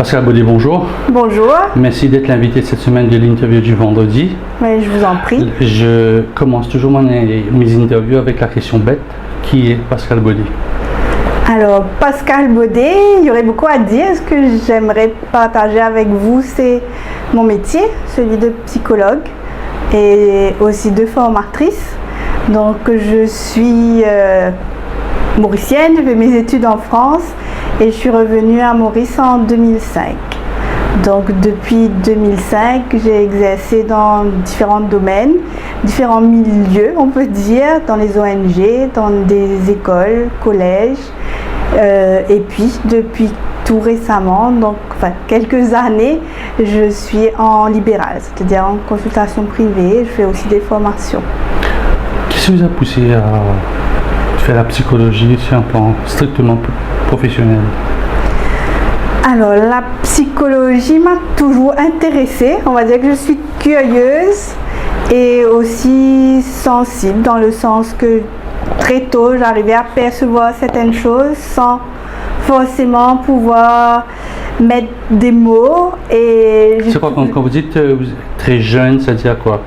Pascal Baudet, bonjour. Bonjour. Merci d'être l'invité cette semaine de l'interview du vendredi. Mais je vous en prie. Je commence toujours mes interviews avec la question bête. Qui est Pascal Baudet? Alors, Pascal Baudet, il y aurait beaucoup à dire. Ce que j'aimerais partager avec vous, c'est mon métier, celui de psychologue et aussi de formatrice. Donc, je suis mauricienne, j'ai fait mes études en France et je suis revenue à Maurice en 2005. Donc depuis 2005, j'ai exercé dans différents domaines, différents milieux, on peut dire, dans les ONG, dans des écoles, collèges, et puis depuis tout récemment, donc quelques années, je suis en libéral, c'est-à-dire en consultation privée, je fais aussi des formations. Qu'est-ce qui vous a poussé à faire la psychologie sur un plan strictement professionnel? Alors, la psychologie m'a toujours intéressée. On va dire que je suis curieuse et aussi sensible, dans le sens que très tôt, j'arrivais à percevoir certaines choses sans forcément pouvoir mettre des mots. C'est quoi quand vous dites vous êtes très jeune, c'est-à-dire quoi?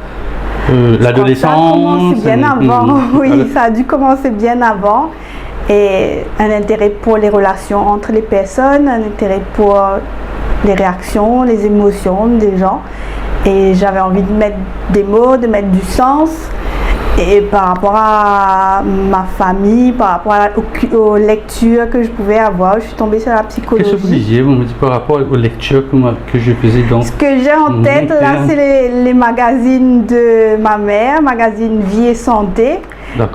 L'adolescence? Ça a commencé bien avant, oui, ça a dû commencer bien avant. Et un intérêt pour les relations entre les personnes, un intérêt pour les réactions, les émotions des gens. Et j'avais envie de mettre des mots, de mettre du sens. Et par rapport à ma famille, par rapport aux lectures que je pouvais avoir, je suis tombée sur la psychologie. Qu'est-ce que vous disiez? Vous me dites par rapport aux lectures que je faisais donc. Ce que j'ai en tête, là, c'est les magazines de ma mère, magazine Vie et Santé.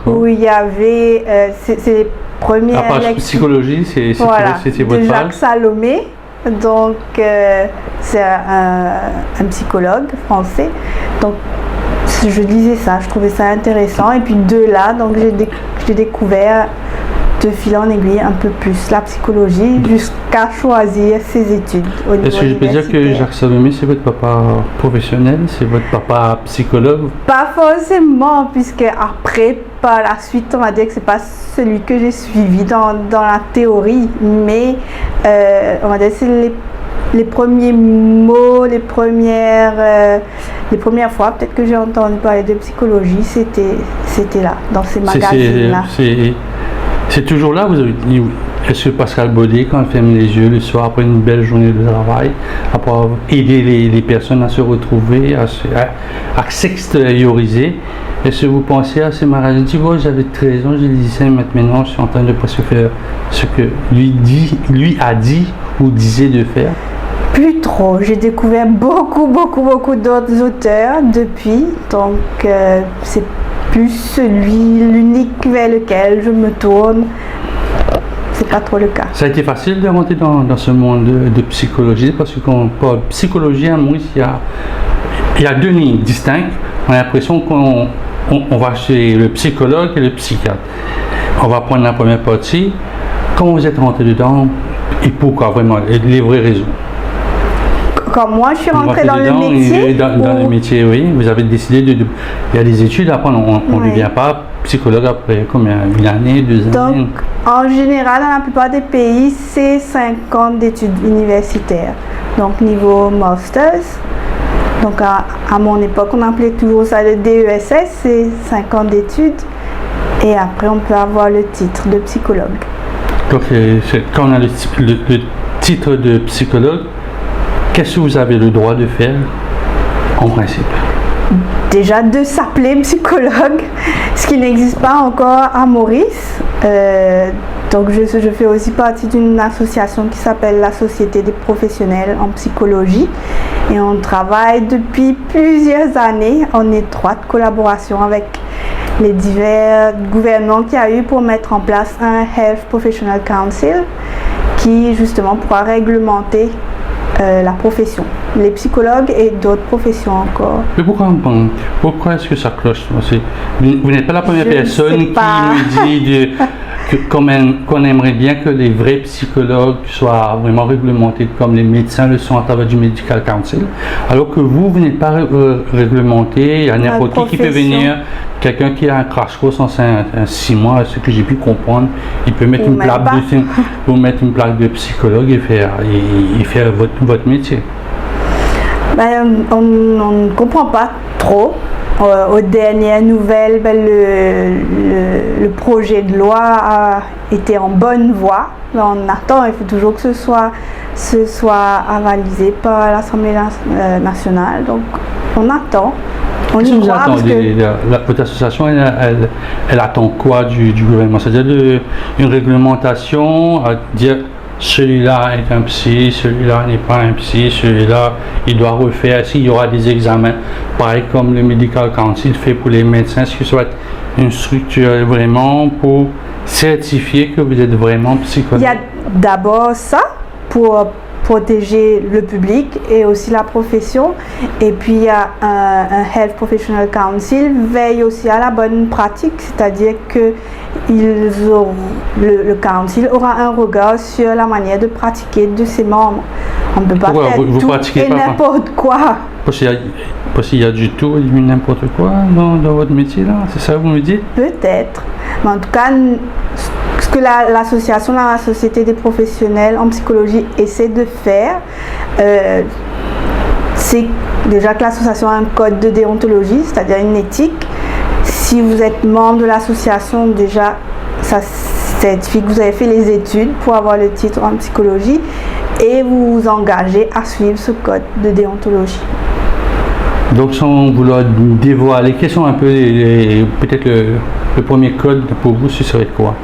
Où il y avait ces premières lectures. Psychologie, c'est voilà, votre de Jacques Salomé. Donc, c'est un psychologue français. Donc, je lisais ça, je trouvais ça intéressant. Et puis de là, donc j'ai découvert de fil en aiguille un peu plus la psychologie jusqu'à choisir ses études au niveau Est-ce que je peux dire que Jacques Salomé, c'est votre papa professionnel? C'est votre papa psychologue? Pas forcément, puisque après, par la suite, on va dire que c'est pas celui que j'ai suivi dans la théorie, mais on va dire que c'est les premiers mots, les premières fois peut-être que j'ai entendu parler de psychologie, c'était là, dans ces magazines-là. C'est toujours là, vous avez dit, est-ce que Pascal Baudet, quand elle ferme les yeux le soir après une belle journée de travail, après avoir aidé les personnes à se retrouver, à s'extérioriser, est-ce que vous pensez à ces magazines? Tu vois, j'avais 13 ans, j'ai dit ça, maintenant je suis en train de presque faire ce que lui a dit ou disait de faire? Plus trop, j'ai découvert beaucoup d'autres auteurs depuis, donc c'est plus l'unique vers lequel je me tourne. C'est pas trop le cas. Ça a été facile de rentrer dans ce monde de psychologie, parce que quand on parle psychologie à Maurice, il y a deux lignes distinctes. On a l'impression qu'on va chez le psychologue et le psychiatre. On va prendre la première partie. Comment vous êtes rentré dedans et pourquoi vraiment? Les vraies raisons. Quand moi je suis rentrée dans le métier. Dans le métier, oui. Vous avez décidé il y a des études, après on ne devient pas psychologue après combien? Une année, 2 années? Donc en général, dans la plupart des pays, c'est 5 ans d'études universitaires. Donc niveau masters. Donc à mon époque, on appelait toujours ça le DESS, c'est 5 ans d'études. Et après, on peut avoir le titre de psychologue. Donc quand on a le titre de psychologue, qu'est-ce que vous avez le droit de faire en principe? Déjà de s'appeler psychologue, ce qui n'existe pas encore à Maurice. Donc je fais aussi partie d'une association qui s'appelle la Société des professionnels en psychologie. Et on travaille depuis plusieurs années en étroite collaboration avec les divers gouvernements qu'il y a eu pour mettre en place un Health Professional Council qui justement pourra réglementer la profession, les psychologues et d'autres professions encore. Mais pourquoi est-ce que ça cloche? Vous n'êtes pas la première personne qui me dit qu'on aimerait bien que les vrais psychologues soient vraiment réglementés comme les médecins le sont à travers du Medical Council, alors que vous n'êtes pas réglementé. Il y a n'importe qui peut venir, quelqu'un qui a un crash course en 6 mois, ce que j'ai pu comprendre, il peut mettre mettre une plaque de psychologue et faire votre métier. On ne comprend pas trop. Aux dernières nouvelles, le projet de loi a été en bonne voie. Mais on attend, il faut toujours que ce soit avalisé par l'Assemblée nationale. Donc on attend. On y Vous voit parce que votre association, elle attend quoi du gouvernement? C'est-à-dire une réglementation à dire celui-là est un psy, celui-là n'est pas un psy, celui-là il doit refaire, s'il y aura des examens, pareil comme le Medical Council fait pour les médecins, est-ce que ça va être une structure vraiment pour certifier que vous êtes vraiment psychologue? il y a d'abord ça pour protéger le public et aussi la profession, et puis il y a un Health Professional Council veille aussi à la bonne pratique, c'est-à-dire que le council aura un regard sur la manière de pratiquer de ses membres. On ne peut pas faire tout et n'importe quoi. Parce qu'il y a du tout et du n'importe quoi dans votre métier là, c'est ça que vous me dites? Peut-être, mais en tout cas ce que l'association, la Société des professionnels en psychologie essaie de faire, c'est déjà que l'association a un code de déontologie, c'est-à-dire une éthique. Si vous êtes membre de l'association, déjà ça certifie que vous avez fait les études pour avoir le titre en psychologie et vous vous engagez à suivre ce code de déontologie. Donc sans vouloir dévoiler, quels sont un peu peut-être le premier code pour vous, ce serait quoi?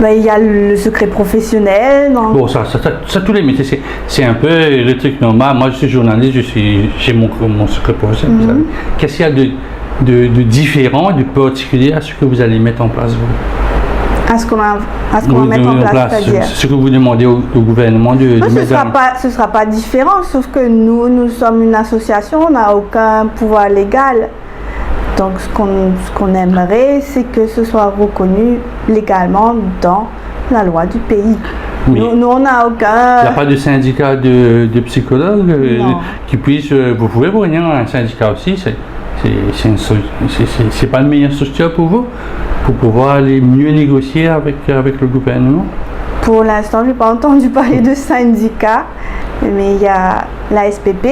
Il y a le secret professionnel. Bon, ça tous les métiers, c'est un peu le truc normal. Moi, je suis journaliste, j'ai mon secret professionnel. Qu'est-ce qu'il y a de différent, de particulier à ce que vous allez mettre en place, vous? À ce qu'on va mettre en place, c'est-à-dire ce que vous demandez au gouvernement de mettre ce sera pas différent, sauf que nous sommes une association, on n'a aucun pouvoir légal. Donc ce qu'on aimerait, c'est que ce soit reconnu légalement dans la loi du pays. Nous on n'a aucun... Il n'y a pas de syndicat de psychologues qui puisse... Vous pouvez vous réunir dans un syndicat aussi, c'est pas le meilleur structure pour vous, pour pouvoir aller mieux négocier avec le gouvernement? Pour l'instant, je n'ai pas entendu parler de syndicat, mais il y a la SPP,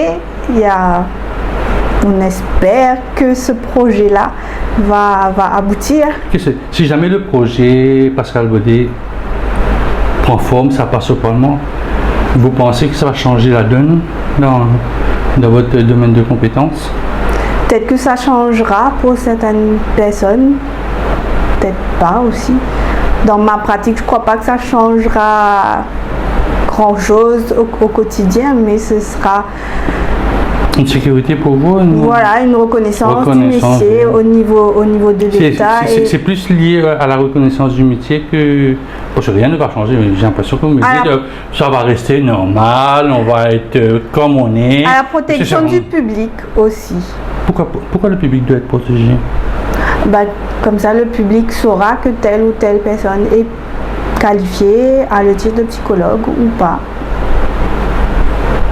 on espère que ce projet-là va aboutir. Si jamais le projet Pascal Baudet prend forme, ça passe au Parlement, vous pensez que ça va changer la donne dans votre domaine de compétences? Peut-être que ça changera pour certaines personnes, peut-être pas aussi. Dans ma pratique, je ne crois pas que ça changera grand-chose au quotidien, mais ce sera... Une sécurité pour vous? Voilà, une reconnaissance du métier au niveau de l'État. C'est plus lié à la reconnaissance du métier que... Parce que rien ne va changer, j'ai l'impression que vous me dites ça va rester normal, on va être comme on est. À la protection du public aussi. Pourquoi le public doit être protégé? Comme ça, le public saura que telle ou telle personne est qualifiée à le titre de psychologue ou pas.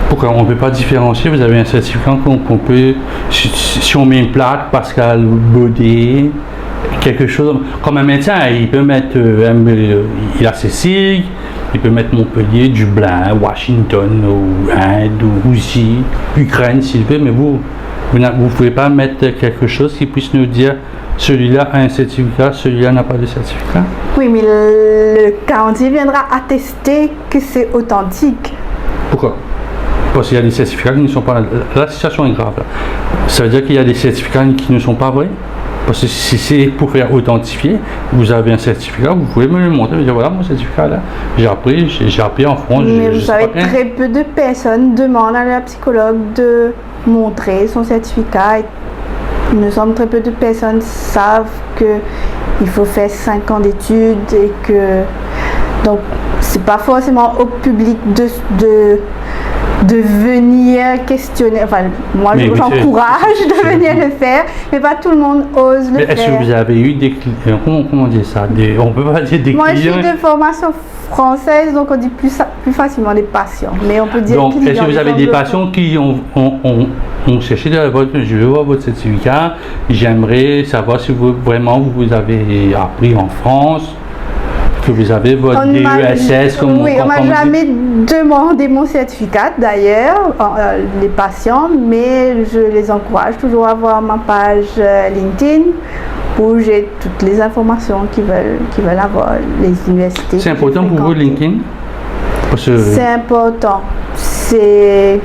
Pourquoi on ne peut pas différencier? Vous avez un certificat qu'on peut, si on met une plaque Pascal Baudet, quelque chose, comme un médecin, il peut mettre, il a ses sigles, il peut mettre Montpellier, Dublin, Washington, ou Inde, ou Russie, Ukraine s'il veut, mais vous ne pouvez pas mettre quelque chose qui puisse nous dire celui-là a un certificat, celui-là n'a pas de certificat? Oui, mais le council viendra attester que c'est authentique. Pourquoi? Parce qu'il y a des certificats qui ne sont pas... La situation est grave. Là. Ça veut dire qu'il y a des certificats qui ne sont pas vrais? Parce que si c'est pour faire authentifier, vous avez un certificat, vous pouvez me le montrer, vous dire voilà mon certificat là, j'ai appris en France. Mais vous savez, très peu de personnes demandent à la psychologue de montrer son certificat. Il me semble très peu de personnes savent qu'il faut faire 5 ans d'études et que... Donc, c'est pas forcément au public de venir questionner. Enfin, moi, Mais j'encourage de venir le faire, mais pas tout le monde ose le Mais faire. est-ce que vous avez eu des clients, comment dire ça, on peut pas dire des Moi, je clients. suis de formation française, donc on dit plus facilement des patients. Mais on peut dire Donc, clients, est-ce que vous avez des anglophones. patients qui ont cherché je veux voir votre certificat, j'aimerais savoir si vous avez appris en France, que vous avez votre On m'a- DESS, comme Oui, on m'a comme dit. jamais demandé mon certificat d'ailleurs, les patients, mais je les encourage toujours à voir ma page LinkedIn où j'ai toutes les informations qu'ils veulent avoir, les universités. C'est que j'ai important pour vous, fréquentées. LinkedIn? Parce que C'est important. C'est,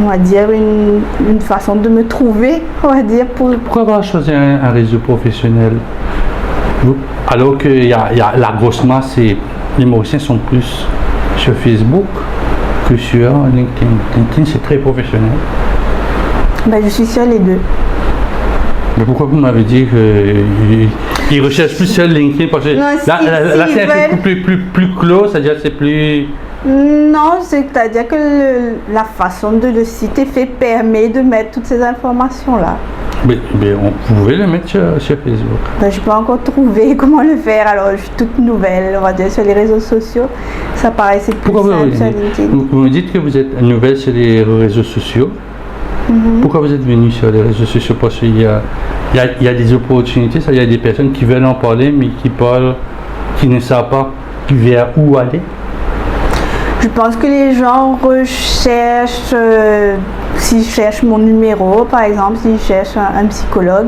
on va dire, une façon de me trouver, on va dire, pour... pourquoi avoir choisi un réseau professionnel? Alors qu'il y a la grosse masse, les Mauriciens sont plus sur Facebook que sur LinkedIn. LinkedIn, c'est très professionnel. Ben, je suis sur les deux. Mais pourquoi vous m'avez dit qu'ils recherchent plus sur LinkedIn? Parce que Non, là, s'ils c'est un veulent- peu plus clos, c'est-à-dire c'est plus... Non, c'est-à-dire que la façon de le site est fait permet de mettre toutes ces informations-là. Mais vous pouvez le mettre sur Facebook. Ben, je n'ai pas encore trouvé comment le faire, alors je suis toute nouvelle, on va dire, sur les réseaux sociaux. Ça paraissait plus Pourquoi simple sur LinkedIn. vous me dites que vous êtes nouvelle sur les réseaux sociaux? Pourquoi vous êtes venu sur les réseaux sociaux? Parce qu'il y a des opportunités, il y a des personnes qui veulent en parler, mais qui ne savent pas vers où aller. Je pense que les gens recherchent, s'ils cherchent mon numéro, par exemple, s'ils cherchent un psychologue,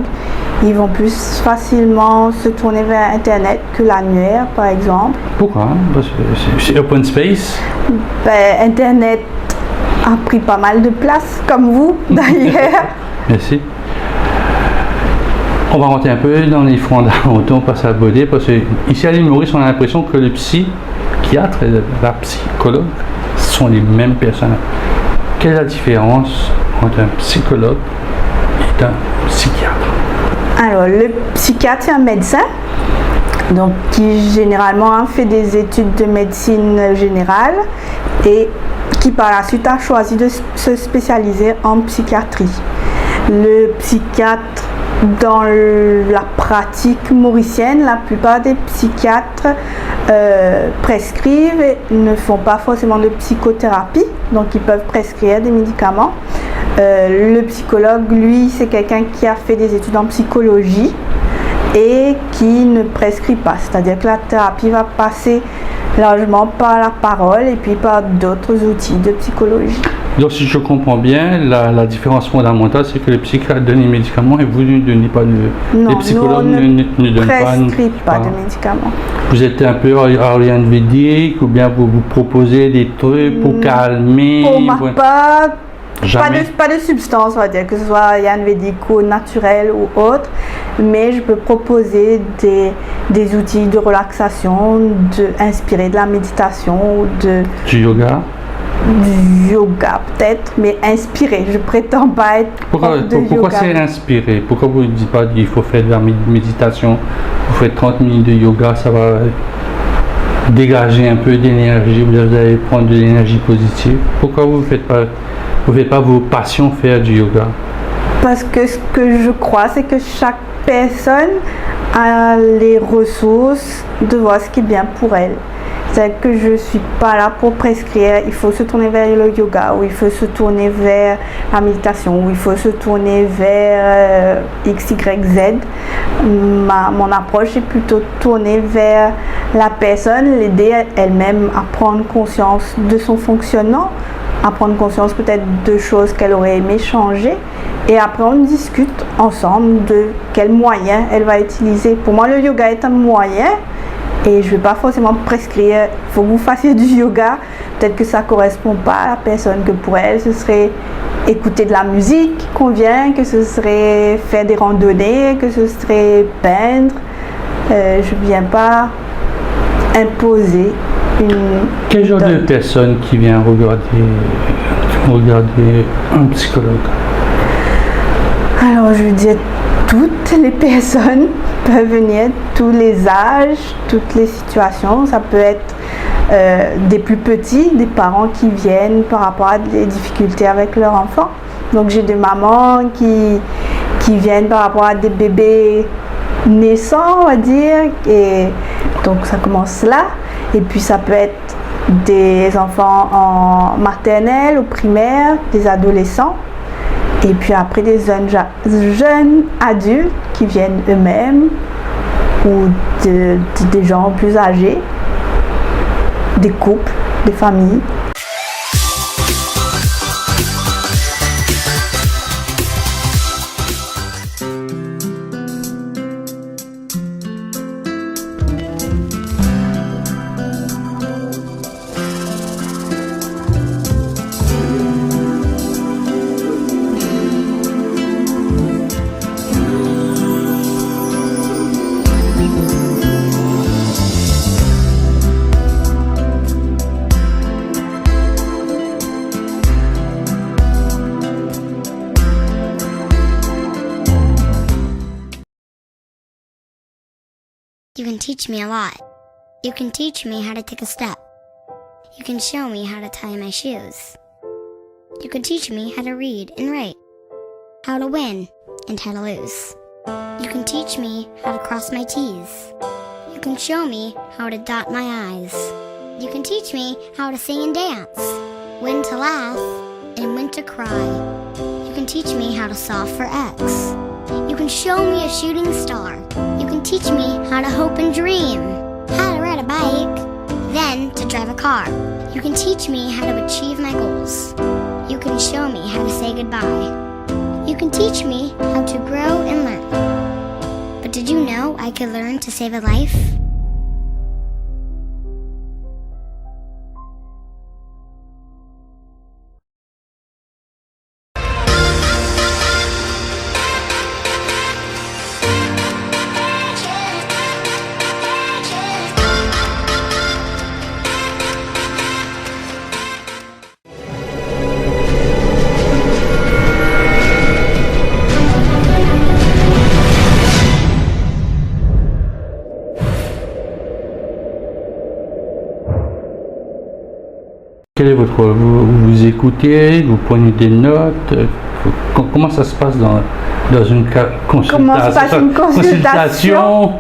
ils vont plus facilement se tourner vers Internet que l'annuaire, par exemple. Pourquoi? Parce que c'est open space. Ben, Internet a pris pas mal de place, comme vous, d'ailleurs. Merci. On va rentrer un peu dans les fondamentaux, on passe à Bodé, parce que ici à l'île Maurice, on a l'impression que le psychiatre et la psychologue sont les mêmes personnes. Quelle est la différence entre un psychologue et un psychiatre? Alors, le psychiatre, c'est un médecin, donc qui généralement fait des études de médecine générale et qui par la suite a choisi de se spécialiser en psychiatrie. Le psychiatre, dans la pratique mauricienne, la plupart des psychiatres prescrivent et ne font pas forcément de psychothérapie, donc ils peuvent prescrire des médicaments. Le psychologue, lui, c'est quelqu'un qui a fait des études en psychologie et qui ne prescrit pas, c'est-à-dire que la thérapie va passer largement par la parole et puis par d'autres outils de psychologie. Donc si je comprends bien, la différence fondamentale, c'est que le psychiatre donne les médicaments et vous ne donnez pas de... Non, les psychologues nous, on ne donnent prescrit pas de médicaments. Vous êtes un peu ayurvédique ou bien vous proposez des trucs pour calmer? Pour ma part, Jamais. pas de substance, on va dire, que ce soit ayurvédique ou naturel ou autre, mais je peux proposer des outils de relaxation, inspirer de la méditation ou Du yoga? du yoga peut-être, mais inspiré. Je prétends pas être Pourquoi yoga. c'est inspiré? Pourquoi vous ne dites pas qu'il faut faire de la méditation, vous faites 30 minutes de yoga, ça va dégager un peu d'énergie, vous allez prendre de l'énergie positive? Pourquoi vous ne faites pas vos passions faire du yoga? Parce que ce que je crois, c'est que chaque personne a les ressources de voir ce qui est bien pour elle. C'est que je ne suis pas là pour prescrire, il faut se tourner vers le yoga, ou il faut se tourner vers la méditation, ou il faut se tourner vers X, Y, Z. Mon approche est plutôt tournée vers la personne, l'aider elle-même à prendre conscience de son fonctionnement, à prendre conscience peut-être de choses qu'elle aurait aimé changer. Et après, on discute ensemble de quels moyens elle va utiliser. Pour moi, le yoga est un moyen. Et je ne vais pas forcément prescrire, il faut que vous fassiez du yoga. Peut-être que ça ne correspond pas à la personne, que pour elle, ce serait écouter de la musique qui convient, que ce serait faire des randonnées, que ce serait peindre. Je ne viens pas imposer une... Quel genre de personne qui vient regarder un psychologue? Alors, je veux dire, toutes les personnes peuvent venir, tous les âges, toutes les situations. Ça peut être des plus petits, des parents qui viennent par rapport à des difficultés avec leur enfant. Donc j'ai des mamans qui viennent par rapport à des bébés naissants, on va dire, et donc ça commence là. Et puis ça peut être des enfants en maternelle, au primaire, des adolescents, et puis après des jeunes adultes qui viennent eux-mêmes, ou des gens plus âgés, des couples, des familles. You can teach me a lot. You can teach me how to take a step. You can show me how to tie my shoes. You can teach me how to read and write, how to win and how to lose. You can teach me how to cross my T's. You can show me how to dot my I's. You can teach me how to sing and dance, when to laugh and when to cry. You can teach me how to solve for X. You can show me a shooting star. You can teach me how to hope and dream, how to ride a bike, then to drive a car. You can teach me how to achieve my goals. You can show me how to say goodbye. You can teach me how to grow and learn. But did you know I could learn to save a life? Quel est votre rôle? Vous écoutez, vous prenez des notes? Comment ça se passe dans une Comment se passe une consultation?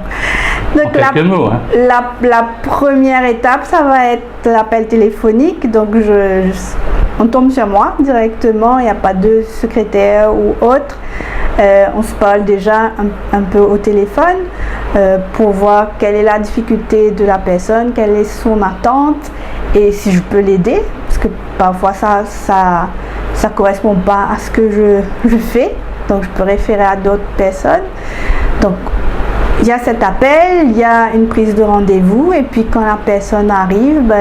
Donc En quelques mots, hein. la première étape, ça va être l'appel téléphonique. Donc on tombe sur moi directement, il n'y a pas de secrétaire ou autre. On se parle déjà un peu au téléphone pour voir quelle est la difficulté de la personne, quelle est son attente et si je peux l'aider, parce que parfois ça correspond pas à ce que je fais, donc je peux référer à d'autres personnes. Donc il y a cet appel, il y a une prise de rendez-vous et puis quand la personne arrive,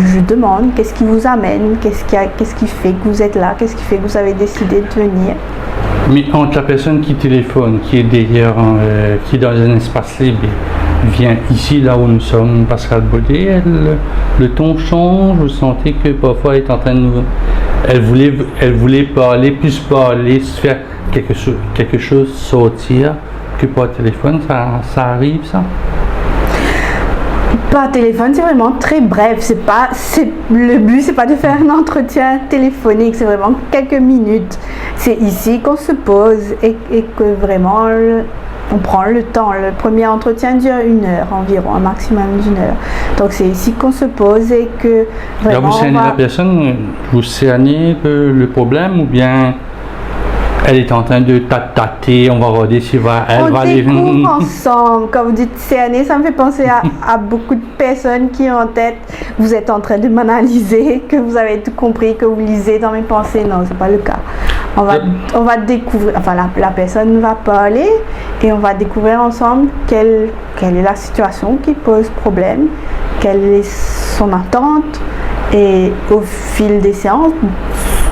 je demande qu'est-ce qui vous amène, qu'est-ce qui fait que vous êtes là, qu'est-ce qui fait que vous avez décidé de venir. Mais entre la personne qui téléphone, qui est derrière, qui est dans un espace libre, vient ici, là où nous sommes, Pascal Baudet, le ton change, vous sentez que parfois elle est en train de elle voulait parler, se faire quelque chose sortir que par téléphone, ça arrive ça? Par téléphone, c'est vraiment très bref. Le but, c'est pas de faire un entretien téléphonique, c'est vraiment quelques minutes. C'est ici qu'on se pose et que vraiment on prend le temps. Le premier entretien dure 1 heure environ, un maximum d'1 heure. Donc c'est ici qu'on se pose et que vraiment. Là, vous cernez la personne, vous cernez le problème ou bien elle est en train de tâter, on va regarder si elle va aller. On découvre ensemble. Quand vous dites cerner, ça me fait penser à beaucoup de personnes qui ont en tête, vous êtes en train de m'analyser, que vous avez tout compris, que vous lisez dans mes pensées. Non, c'est pas le cas. On va découvrir, enfin la personne va parler et on va découvrir ensemble quelle est la situation qui pose problème, quelle est son attente et au fil des séances,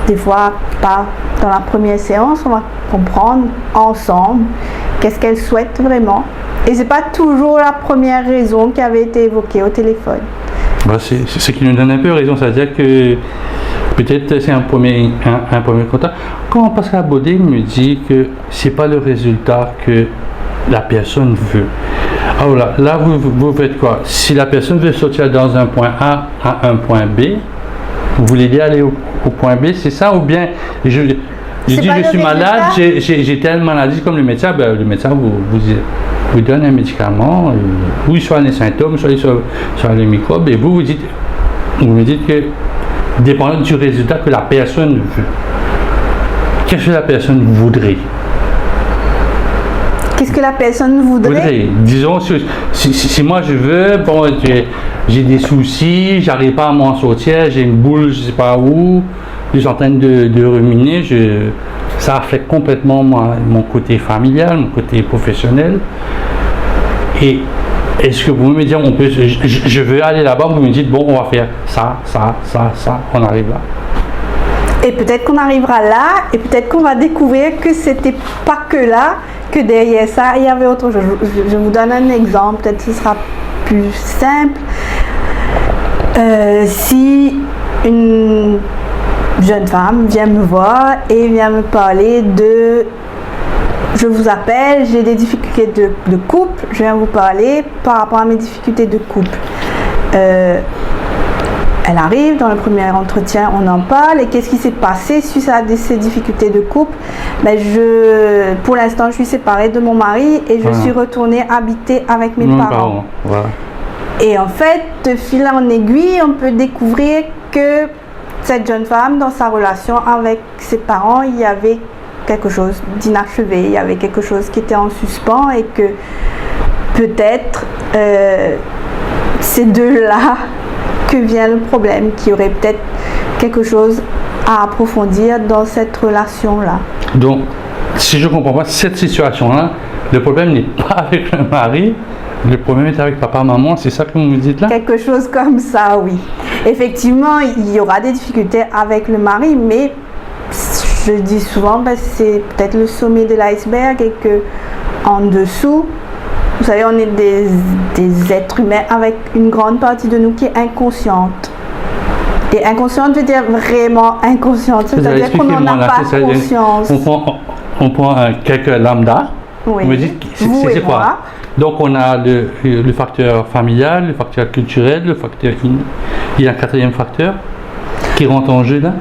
des fois pas dans la première séance, on va comprendre ensemble qu'est-ce qu'elle souhaite vraiment. Et c'est pas toujours la première raison qui avait été évoquée au téléphone. C'est ce qui nous donne un peu raison, c'est-à-dire que peut-être c'est un premier contact. Quand Pascal Baudet me dit que c'est pas le résultat que la personne veut, Alors là vous faites quoi? Si la personne veut sortir dans un point A à un point B, vous l'aider à aller au point B, c'est ça? Ou bien je dis je suis malade, j'ai telle maladie comme le médecin vous donne un médicament, ou soit les symptômes, soit les microbes, et vous me dites que dépendant du résultat que la personne veut. Qu'est-ce que la personne voudrait? Qu'est-ce que la personne voudrait? Disons, si moi je veux, bon, j'ai des soucis, j'arrive pas à m'en sortir, j'ai une boule, je sais pas où, je suis en train de ruminer, ça affecte complètement mon côté familial, mon côté professionnel. Et est-ce que vous me dites, je veux aller là-bas, vous me dites, bon, on va faire ça, on arrive là. Et peut-être qu'on arrivera là, et peut-être qu'on va découvrir que c'était pas que là, que derrière ça, il y avait autre chose. Je vous donne un exemple, peut-être que ce sera plus simple. Si une jeune femme vient me voir et vient me parler de je vous appelle, j'ai des difficultés de couple, je viens vous parler par rapport à mes difficultés de couple. Elle arrive, dans le premier entretien, on en parle, et qu'est-ce qui s'est passé suite à ces difficultés de couple? Pour l'instant, je suis séparée de mon mari et je suis retournée habiter avec mes parents. Voilà. Et en fait, de fil en aiguille, on peut découvrir que cette jeune femme, dans sa relation avec ses parents, il y avait quelque chose d'inachevé, il y avait quelque chose qui était en suspens, et que peut-être ces deux-là que vient le problème, qu'il y aurait peut-être quelque chose à approfondir dans cette relation-là. Donc, si je comprends pas cette situation-là, le problème n'est pas avec le mari, le problème est avec papa, maman, c'est ça que vous me dites là? Quelque chose comme ça, oui. Effectivement, il y aura des difficultés avec le mari, mais je dis souvent, c'est peut-être le sommet de l'iceberg, et que en dessous, vous savez, on est des êtres humains avec une grande partie de nous qui est inconsciente. Et inconsciente veut dire vraiment inconsciente, c'est-à-dire qu'on n'en a pas conscience. On prend quelqu'un lambda, oui. On me dit c'est quoi? Donc on a le facteur familial, le facteur culturel, il y a un quatrième facteur qui rentre en jeu là?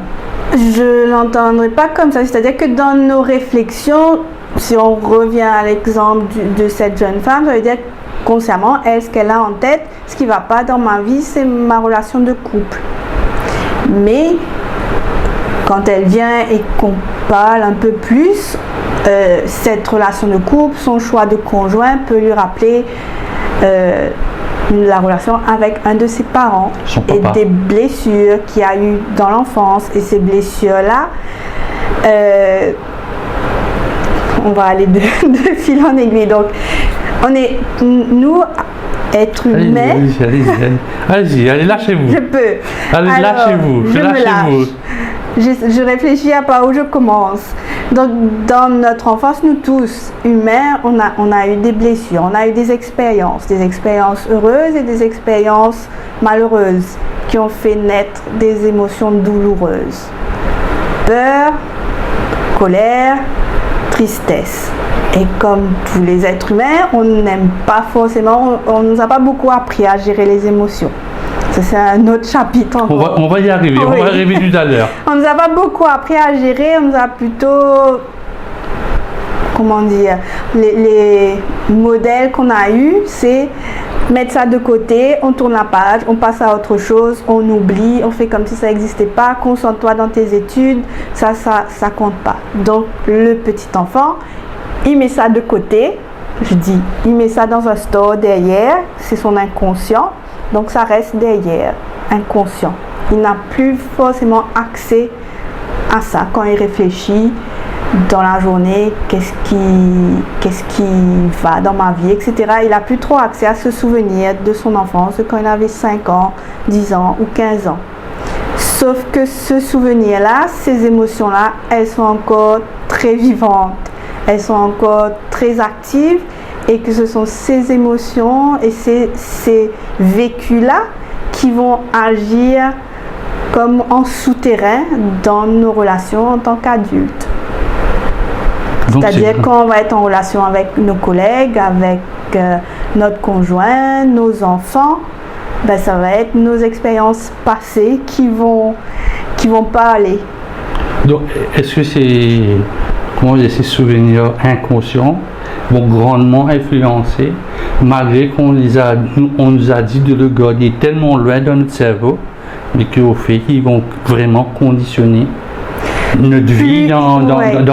Je ne l'entendrai pas comme ça, c'est-à-dire que dans nos réflexions, si on revient à l'exemple de cette jeune femme, ça veut dire consciemment, ce qu'elle a en tête, ce qui ne va pas dans ma vie, c'est ma relation de couple. Mais quand elle vient et qu'on parle un peu plus, cette relation de couple, son choix de conjoint peut lui rappeler la relation avec un de ses parents et des blessures qu'il y a eu dans l'enfance. Et ces blessures-là, on va aller de fil en aiguille. Donc, nous, êtres humains... Allez, lâchez-vous. Je peux. Allez, lâchez-vous. Je me lâche. Je réfléchis à par où je commence. Donc, dans notre enfance, nous tous, humains, on a eu des blessures, on a eu des expériences heureuses et des expériences malheureuses qui ont fait naître des émotions douloureuses. Peur, colère, tristesse. Et comme tous les êtres humains, on n'aime pas forcément, on ne nous a pas beaucoup appris à gérer les émotions. Ça, c'est un autre chapitre encore. On va y arriver, oui. On va arriver tout à l'heure. On ne nous a pas beaucoup appris à gérer, on nous a plutôt, comment dire, les modèles qu'on a eus, c'est mettre ça de côté, on tourne la page, on passe à autre chose, on oublie, on fait comme si ça n'existait pas, concentre-toi dans tes études, ça compte pas. Donc le petit enfant, il met ça de côté, il met ça dans un store derrière, c'est son inconscient. Donc ça reste derrière, inconscient. Il n'a plus forcément accès à ça quand il réfléchit dans la journée, qu'est-ce qui va dans ma vie, etc. Il n'a plus trop accès à ce souvenir de son enfance quand il avait 5 ans, 10 ans ou 15 ans. Sauf que ce souvenir-là, ces émotions-là, elles sont encore très vivantes, elles sont encore très actives. Et que ce sont ces émotions et ces vécus-là qui vont agir comme en souterrain dans nos relations en tant qu'adultes. C'est-à-dire quand on va être en relation avec nos collègues, avec notre conjoint, nos enfants, ben, ça va être nos expériences passées qui vont parler. Donc, est-ce que ces souvenirs inconscients vont grandement influencer, malgré qu'on nous a dit de le garder tellement loin dans notre cerveau, mais qu'au fait, ils vont vraiment conditionner notre vie dans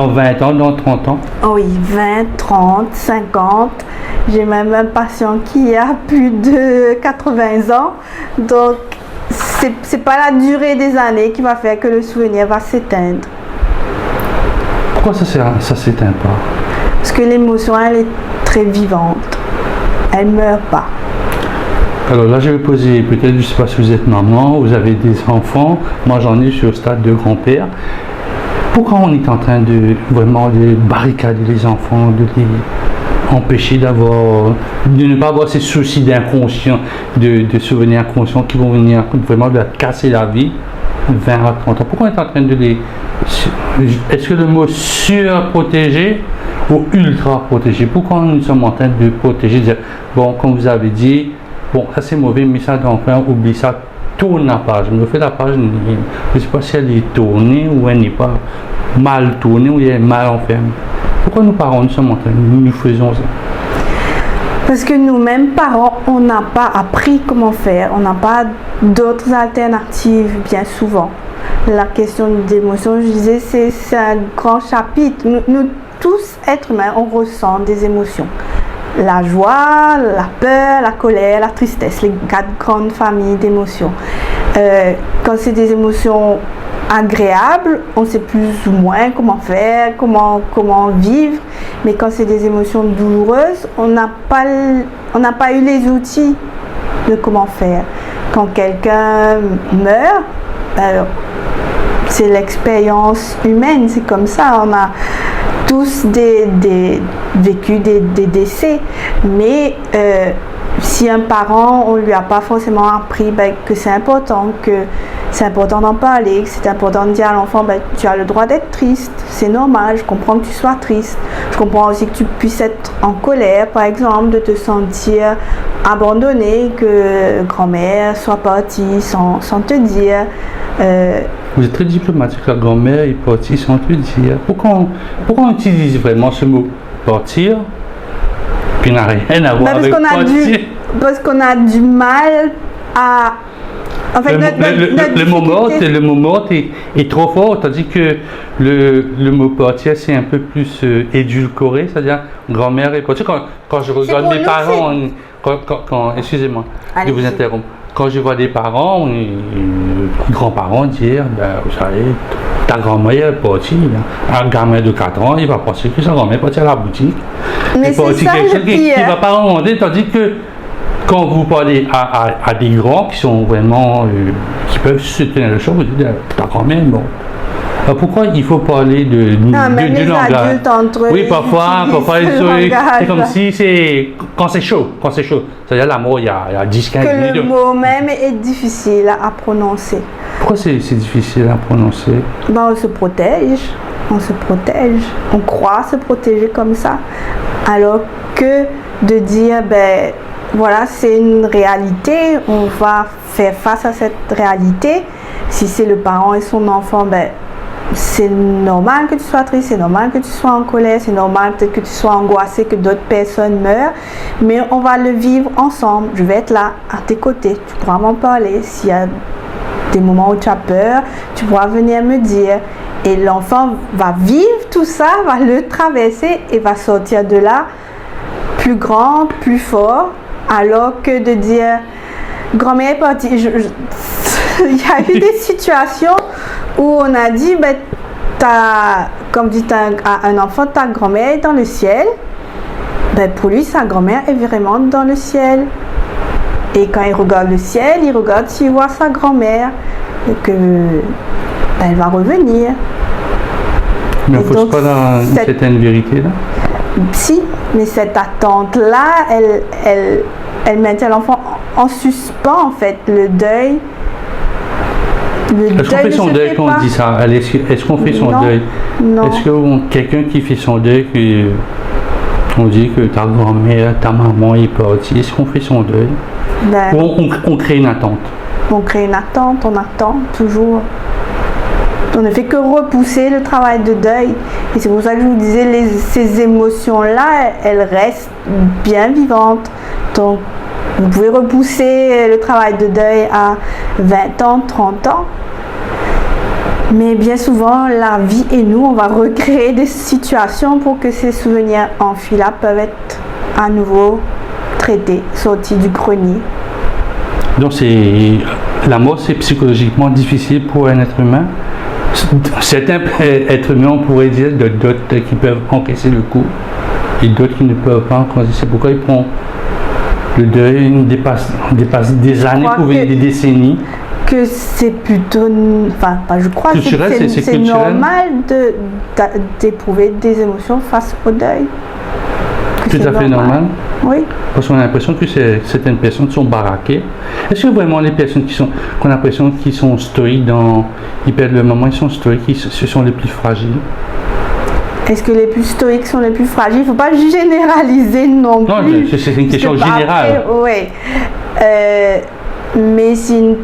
20 ans, dans 30 ans? Oui, 20, 30, 50. J'ai même un patient qui a plus de 80 ans. Donc, c'est pas la durée des années qui va faire que le souvenir va s'éteindre. Pourquoi ça s'éteint pas? Parce que l'émotion, elle est très vivante. Elle ne meurt pas. Alors là, je vais poser, peut-être, je ne sais pas si vous êtes maman, vous avez des enfants. Moi, j'en ai, je suis au stade de grand-père. Pourquoi on est en train de barricader les enfants, de les empêcher de ne pas avoir ces soucis d'inconscient, de souvenirs inconscients qui vont venir vraiment de casser la vie 20 à 30 ans? Pourquoi on est en train de les... Est-ce que le mot surprotéger ou ultra protéger? Pourquoi nous sommes en train de protéger? Dire, bon, comme vous avez dit, bon, ça c'est mauvais, mais ça d'enfant, oublie ça, tourne la page. Je me fais la page, je ne sais pas si elle est tournée ou elle n'est pas mal tournée ou elle est mal enfermée. Pourquoi nous parents, nous faisons ça? Parce que nous-mêmes, parents, on n'a pas appris comment faire. On n'a pas d'autres alternatives, bien souvent. La question d'émotion, je disais, c'est un grand chapitre. Nous, tous, êtres humains, on ressent des émotions. La joie, la peur, la colère, la tristesse, les 4 grandes familles d'émotions. Quand c'est des émotions agréables, on sait plus ou moins comment faire, comment vivre. Mais quand c'est des émotions douloureuses, on n'a pas eu les outils de comment faire. Quand quelqu'un meurt, c'est l'expérience humaine, c'est comme ça. On a tous vécu des décès, mais si un parent, on ne lui a pas forcément appris que c'est important d'en parler, que c'est important de dire à l'enfant, tu as le droit d'être triste, c'est normal, je comprends que tu sois triste, je comprends aussi que tu puisses être en colère, par exemple, de te sentir abandonné, que grand-mère soit partie sans te dire. Vous êtes très diplomatique, la grand-mère est partie sans te dire. Pourquoi on utilise vraiment ce mot partir, qui n'a rien à voir avec partir? Parce qu'on a du mal à... En fait, le mot mort est trop fort, tandis que le mot partir, c'est un peu plus édulcoré, c'est-à-dire grand-mère est partie. Quand je regarde mes parents, excusez-moi de vous interrompre. Quand je vois des parents, grands-parents dire, vous savez, ta grand-mère est partie, un gamin de 4 ans, il va penser que sa grand-mère est partie à la boutique. Mais c'est ça le pire. Il ne va pas remonter, tandis que quand vous parlez à des grands qui sont vraiment, qui peuvent se tenir le champ, vous dites, ta grand-mère, bon. Alors pourquoi il faut parler de langage? Oui, parfois c'est comme si quand c'est chaud. C'est-à-dire l'amour, il y a 10-15 minutes. Que le mot même est difficile à prononcer. Pourquoi c'est difficile à prononcer? On se protège. On croit se protéger comme ça. Alors que de dire, voilà, c'est une réalité, on va faire face à cette réalité. Si c'est le parent et son enfant, c'est normal que tu sois triste, c'est normal que tu sois en colère, c'est normal peut-être que tu sois angoissé, que d'autres personnes meurent, mais on va le vivre ensemble. Je vais être là à tes côtés, tu pourras m'en parler. S'il y a des moments où tu as peur, tu pourras venir me dire. Et l'enfant va vivre tout ça, va le traverser et va sortir de là plus grand, plus fort, alors que de dire grand-mère est partie. Il y a eu des situations où on a dit, comme dit à un enfant, ta grand-mère est dans le ciel. Pour lui, sa grand-mère est vraiment dans le ciel. Et quand il regarde le ciel, il regarde s'il voit sa grand-mère, et que elle va revenir. Mais il ne faut pas une certaine vérité là? Si, mais cette attente-là, elle maintient l'enfant en suspens, en fait. Le deuil. Est-ce qu'on fait son deuil quand on dit ça? Est-ce qu'on fait son deuil? Non. Est-ce que quelqu'un qui fait son deuil, On dit que ta grand-mère, ta maman est partie. Est-ce qu'on fait son deuil? Ben, Ou on crée une attente? on crée une attente, on attend toujours. On ne fait que repousser le travail de deuil. Et c'est pour ça que je vous disais, ces émotions-là, elles restent bien vivantes. Donc, vous pouvez repousser le travail de deuil à 20 ans, 30 ans. Mais bien souvent, la vie et nous, on va recréer des situations pour que ces souvenirs enfuis là peuvent être à nouveau traités, sortis du grenier. Donc, la mort, c'est psychologiquement difficile pour un être humain. Certains êtres humains, on pourrait dire, d'autres qui peuvent encaisser le coup et d'autres qui ne peuvent pas encaisser. C'est pourquoi ils prennent le deuil, dépasse des années, pour venir des décennies. Que c'est plutôt, enfin, je crois que c'est normal d'éprouver des émotions face au deuil. Tout à fait normal. Oui. Parce qu'on a l'impression que certaines personnes sont baraquées. Est-ce que vraiment les personnes qu'on a l'impression qu'ils sont stoïques ils perdent le moment, ils sont stoïques, ce sont les plus fragiles? Est-ce que les plus stoïques sont les plus fragiles? Il ne faut pas généraliser non plus. Non, c'est une question générale. Oui. Mais si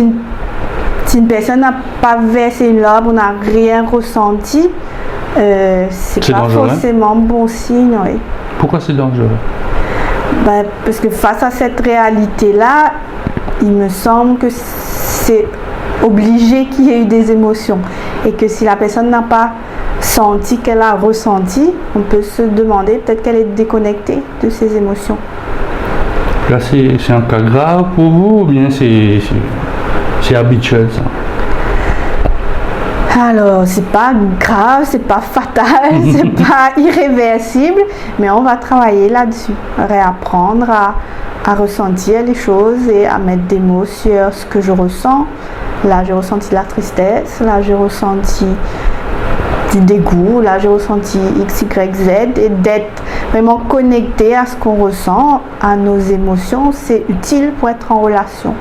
une personne n'a pas versé une larme ou n'a rien ressenti, c'est pas dangereux, forcément bon signe. Oui. Pourquoi c'est dangereux? Parce que face à cette réalité-là, il me semble que c'est obligé qu'il y ait eu des émotions. Et que si la personne n'a pas senti qu'elle a ressenti, on peut se demander peut-être qu'elle est déconnectée de ses émotions. Là, c'est un cas grave pour vous ou bien c'est habituel ça? Alors, c'est pas grave, c'est pas fatal, c'est pas irréversible, mais on va travailler là-dessus, réapprendre à ressentir les choses et à mettre des mots sur ce que je ressens. Là, j'ai ressenti de la tristesse, là, j'ai ressenti du dégoût, là, j'ai ressenti X, Y, Z, et d'être vraiment connecté à ce qu'on ressent, à nos émotions, c'est utile pour être en relation.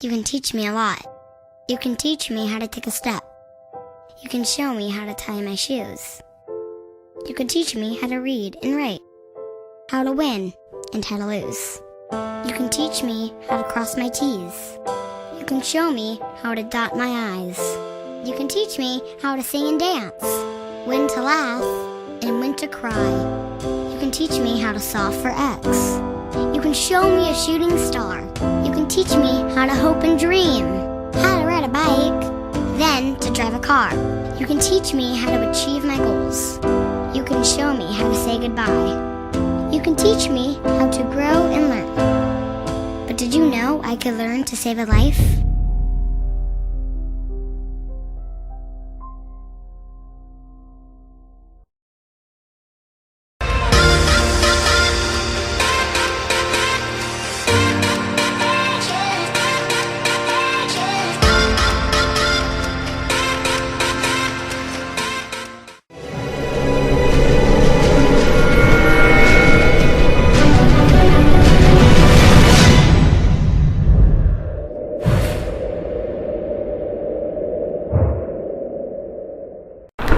You can teach me a lot. You can teach me how to take a step. You can show me how to tie my shoes. You can teach me how to read and write, how to win and how to lose. You can teach me how to cross my T's. You can show me how to dot my I's. You can teach me how to sing and dance, when to laugh and when to cry. You can teach me how to solve for X. You can show me a shooting star. You can teach me how to hope and dream, how to ride a bike, then to drive a car. You can teach me how to achieve my goals. You can show me how to say goodbye. You can teach me how to grow and learn. But did you know I could learn to save a life?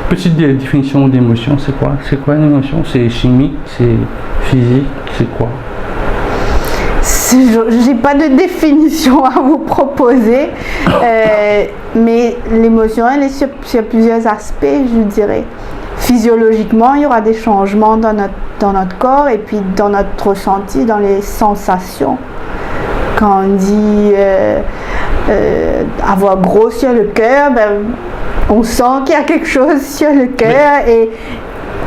Petite définition d'émotion, c'est quoi? C'est quoi une émotion? C'est chimique, c'est physique, c'est quoi? J'ai pas de définition à vous proposer, mais l'émotion, elle est sur plusieurs aspects, je dirais. Physiologiquement, il y aura des changements dans notre corps et puis dans notre ressenti, dans les sensations. Quand on dit avoir gros sur le cœur, on sent qu'il y a quelque chose sur le cœur et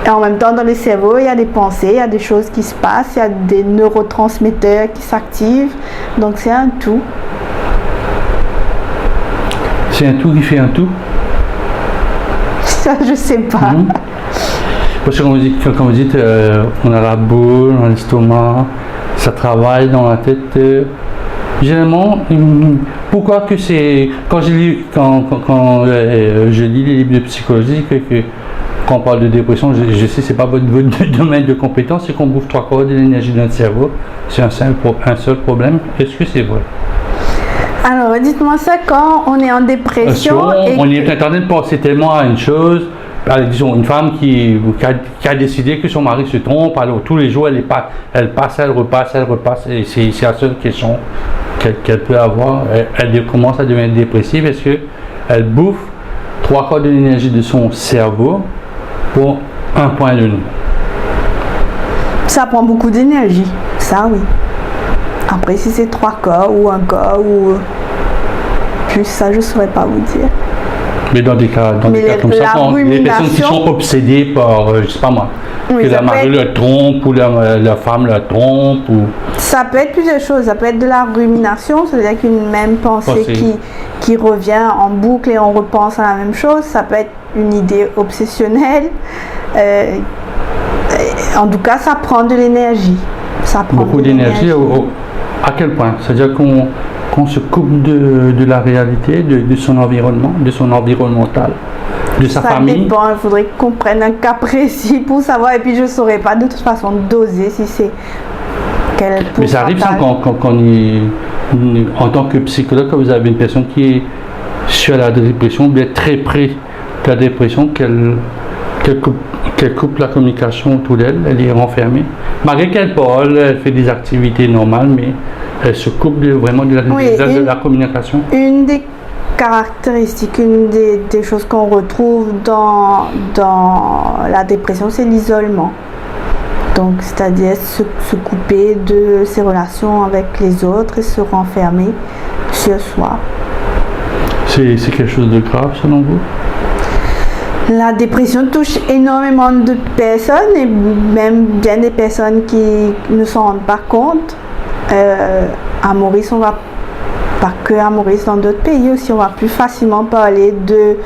en même temps dans le cerveau il y a des pensées, il y a des choses qui se passent, il y a des neurotransmetteurs qui s'activent, donc c'est un tout. C'est un tout qui fait un tout? Ça je sais pas. Parce que quand vous dites on a la boule, on a l'estomac, ça travaille dans la tête. Généralement, pourquoi que c'est... Quand je lis les livres de psychologie, quand on parle de dépression, je sais que ce n'est pas votre domaine de compétence, c'est qu'on bouffe 3/4 de l'énergie de notre cerveau. C'est un seul problème. Est-ce que c'est vrai? Alors, dites-moi ça quand on est en dépression. On est en train de penser tellement à une chose. Disons, une femme qui a décidé que son mari se trompe, alors tous les jours elle passe, elle repasse, et c'est la seule question qu'elle peut avoir. Elle commence à devenir dépressive. Est-ce qu'elle bouffe 3/4 de l'énergie de son cerveau pour un point de nous? Ça prend beaucoup d'énergie, ça oui. Après, si c'est 3/4 ou 1/4 ou plus, ça je ne saurais pas vous dire. Mais dans des cas comme ça, les personnes qui sont obsédées par, je ne sais pas moi, que la mari le trompe ou la femme la trompe. Ça peut être plusieurs choses. Ça peut être de la rumination, c'est-à-dire qu'une même pensée qui revient en boucle et on repense à la même chose. Ça peut être une idée obsessionnelle. En tout cas, ça prend de l'énergie. Beaucoup d'énergie. À quel point? C'est-à-dire qu'on se coupe de la réalité, de son environnement, de son environnemental, de sa famille. Ça dépend, il faudrait qu'on prenne un cas précis pour savoir, et puis je ne saurais pas de toute façon doser si c'est quel pourcentage. Mais ça arrive quand en tant que psychologue, quand vous avez une personne qui est sur la dépression, bien très près de la dépression, qu'elle coupe la communication autour d'elle, elle est renfermée. Malgré qu'elle parle, elle fait des activités normales, mais elle se coupe vraiment de la communication. Une des caractéristiques, une des choses qu'on retrouve dans la dépression, c'est l'isolement. Donc, c'est-à-dire se couper de ses relations avec les autres et se renfermer sur soi. C'est quelque chose de grave selon vous? La dépression touche énormément de personnes et même bien des personnes qui ne s'en rendent pas compte. À Maurice, on va pas que à Maurice, dans d'autres pays aussi, on va plus facilement parler de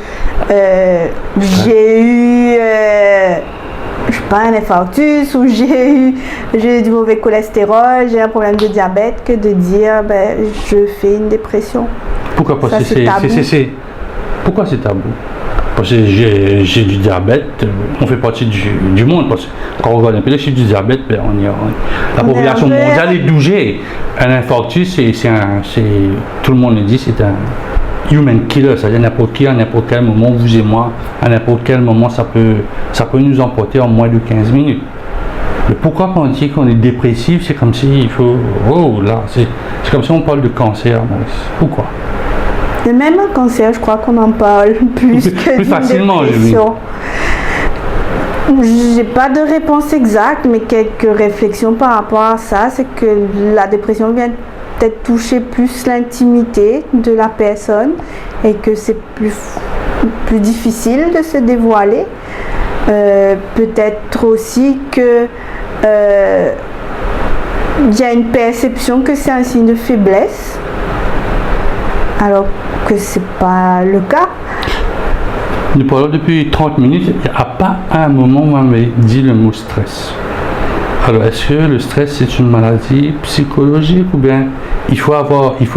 j'ai eu je sais pas, un infarctus ou j'ai du mauvais cholestérol, j'ai un problème de diabète, que de dire je fais une dépression. Pourquoi pas? Pourquoi c'est tabou? Parce que j'ai du diabète, on fait partie du monde. Parce que quand on regarde un peu les chiffres du diabète, la population mondiale est bougée. Un infarctus, tout le monde le dit, c'est un human killer. C'est-à-dire n'importe qui, à n'importe quel moment, vous et moi, à n'importe quel moment, ça peut nous emporter en moins de 15 minutes. Mais pourquoi quand on dit qu'on est dépressif, c'est comme si il faut... Oh là, c'est comme si on parle de cancer. Pourquoi? Et même un cancer, je crois qu'on en parle plus que d'une facilement, dépression. J'ai pas de réponse exacte, mais quelques réflexions par rapport à ça, c'est que la dépression vient peut-être toucher plus l'intimité de la personne et que c'est plus difficile de se dévoiler. Peut-être aussi que il y a une perception que c'est un signe de faiblesse, alors que c'est pas le cas. Nous parlons depuis 30 minutes, il n'y a pas un moment où on m'a dit le mot stress. Alors, est-ce que le stress c'est une maladie psychologique ou bien il faut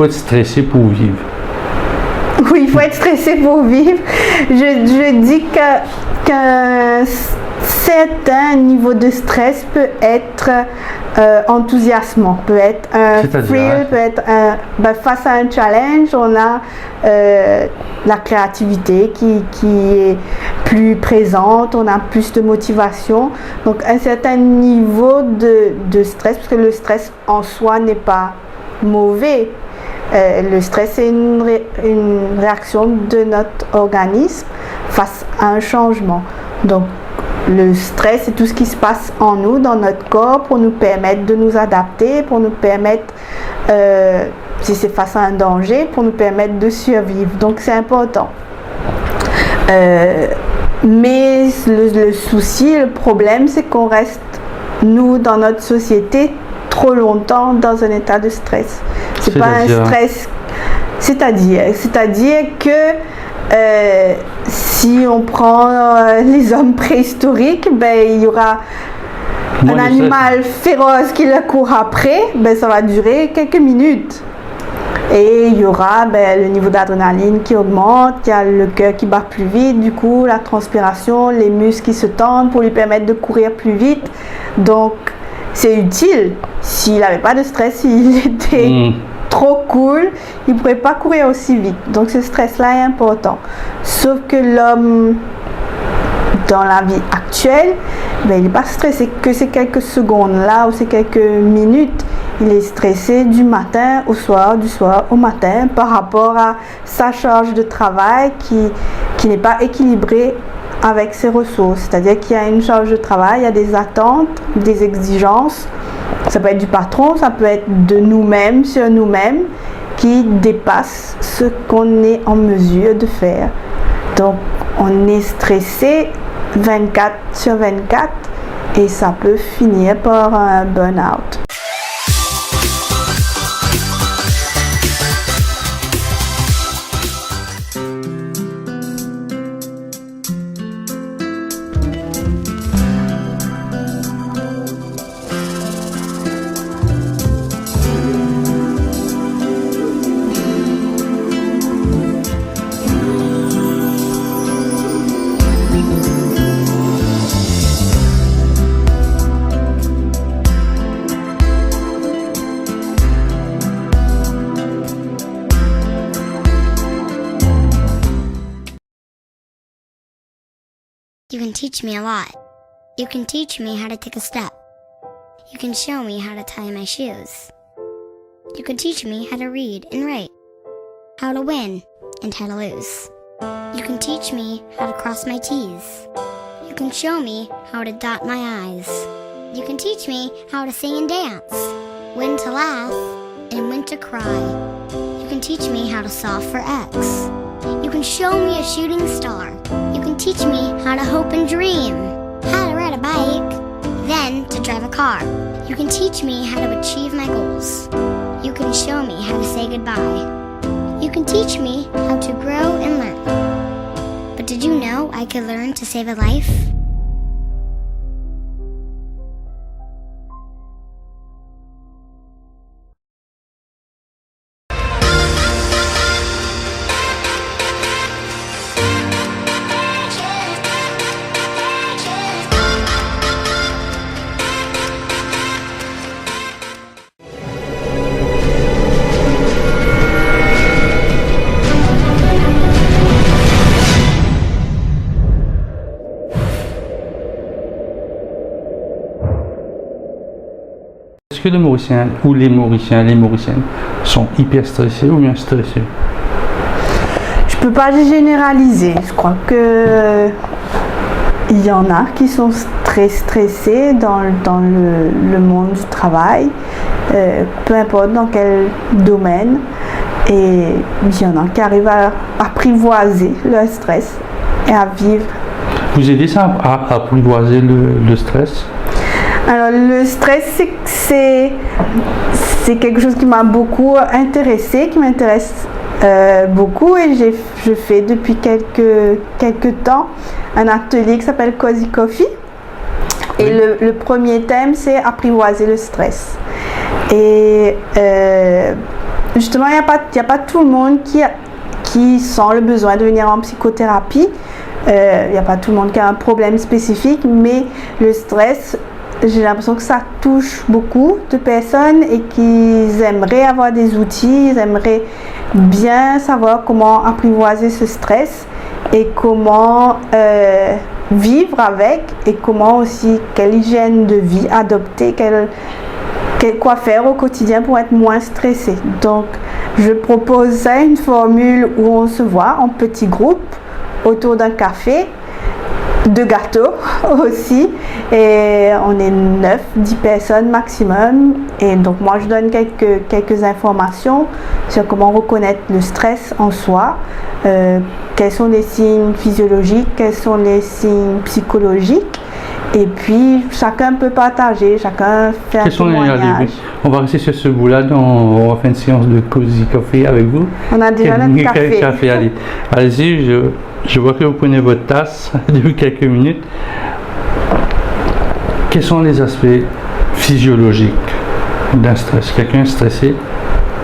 être stressé pour vivre? Oui, il faut être stressé pour vivre. Je dis qu'un certain niveau de stress peut être enthousiasmant, peut être un thrill, peut être face à un challenge, on a la créativité qui est plus présente, on a plus de motivation. Donc un certain niveau de stress, parce que le stress en soi n'est pas mauvais. Le stress est une réaction de notre organisme face à un changement. Donc le stress, c'est tout ce qui se passe en nous, dans notre corps, pour nous permettre de nous adapter, pour nous permettre, si c'est face à un danger, pour nous permettre de survivre. Donc c'est important. Mais le souci, le problème, c'est qu'on reste, nous, dans notre société, trop longtemps dans un état de stress. C'est pas un stress, c'est-à-dire que si on prend les hommes préhistoriques, ben, il y aura un animal féroce qui le court après, ben, ça va durer quelques minutes. Et il y aura le niveau d'adrénaline qui augmente, il y a le cœur qui bat plus vite, du coup la transpiration, les muscles qui se tendent pour lui permettre de courir plus vite. Donc c'est utile. S'il n'avait pas de stress, s'il était trop cool, il ne pourrait pas courir aussi vite. Donc ce stress-là est important. Sauf que l'homme, dans la vie actuelle, il n'est pas stressé que ces quelques secondes-là ou ces quelques minutes. Il est stressé du matin au soir, du soir au matin par rapport à sa charge de travail qui n'est pas équilibrée avec ses ressources. C'est-à-dire qu'il y a une charge de travail, il y a des attentes, des exigences. Ça peut être du patron, ça peut être de nous-mêmes, sur nous-mêmes, qui dépassent ce qu'on est en mesure de faire. Donc, on est stressé 24/24 et ça peut finir par un burn-out. You can teach me a lot. You can teach me how to take a step. You can show me how to tie my shoes. You can teach me how to read and write, how to win and how to lose. You can teach me how to cross my T's. You can show me how to dot my I's. You can teach me how to sing and dance, when to laugh and when to cry. You can teach me how to solve for X. You can show me a shooting star. You can teach me how to hope and dream, how to ride a bike, then to drive a car. You can teach me how to achieve my goals. You can show me how to say goodbye. You can teach me how to grow and learn. But did you know I could learn to save a life? Est-ce que les Mauriciens ou les Mauriciennes sont hyper stressés ou bien stressés? Je peux pas généraliser. Je crois que il y en a qui sont très stressés dans le monde du travail, peu importe dans quel domaine. Et il y en a qui arrivent à apprivoiser leur stress et à vivre. Vous aidez ça à apprivoiser le stress? Alors le stress, c'est quelque chose qui m'a beaucoup intéressée, qui m'intéresse beaucoup, et je fais depuis quelques temps un atelier qui s'appelle Cozy Coffee. Et le premier thème, c'est apprivoiser le stress. Et justement, il n'y a pas tout le monde qui sent le besoin de venir en psychothérapie. Il n'y a pas tout le monde qui a un problème spécifique, mais le stress, j'ai l'impression que ça touche beaucoup de personnes et qu'ils aimeraient avoir des outils, ils aimeraient bien savoir comment apprivoiser ce stress et comment vivre avec, et comment aussi, quelle hygiène de vie adopter, quoi faire au quotidien pour être moins stressé. Donc je propose une formule où on se voit en petits groupes autour d'un café 2 gâteaux aussi. Et on est 9, 10 personnes maximum. Et donc moi je donne quelques informations sur comment reconnaître le stress en soi. Quels sont les signes physiologiques, quels sont les signes psychologiques. Et puis chacun peut partager, chacun fait un témoignage. On va rester sur ce bout-là, on va faire une séance de Cozy Café avec vous. On a déjà notre café. Allez-y, je vois que vous prenez votre tasse depuis quelques minutes. Quels sont les aspects physiologiques d'un stress? Quelqu'un est stressé,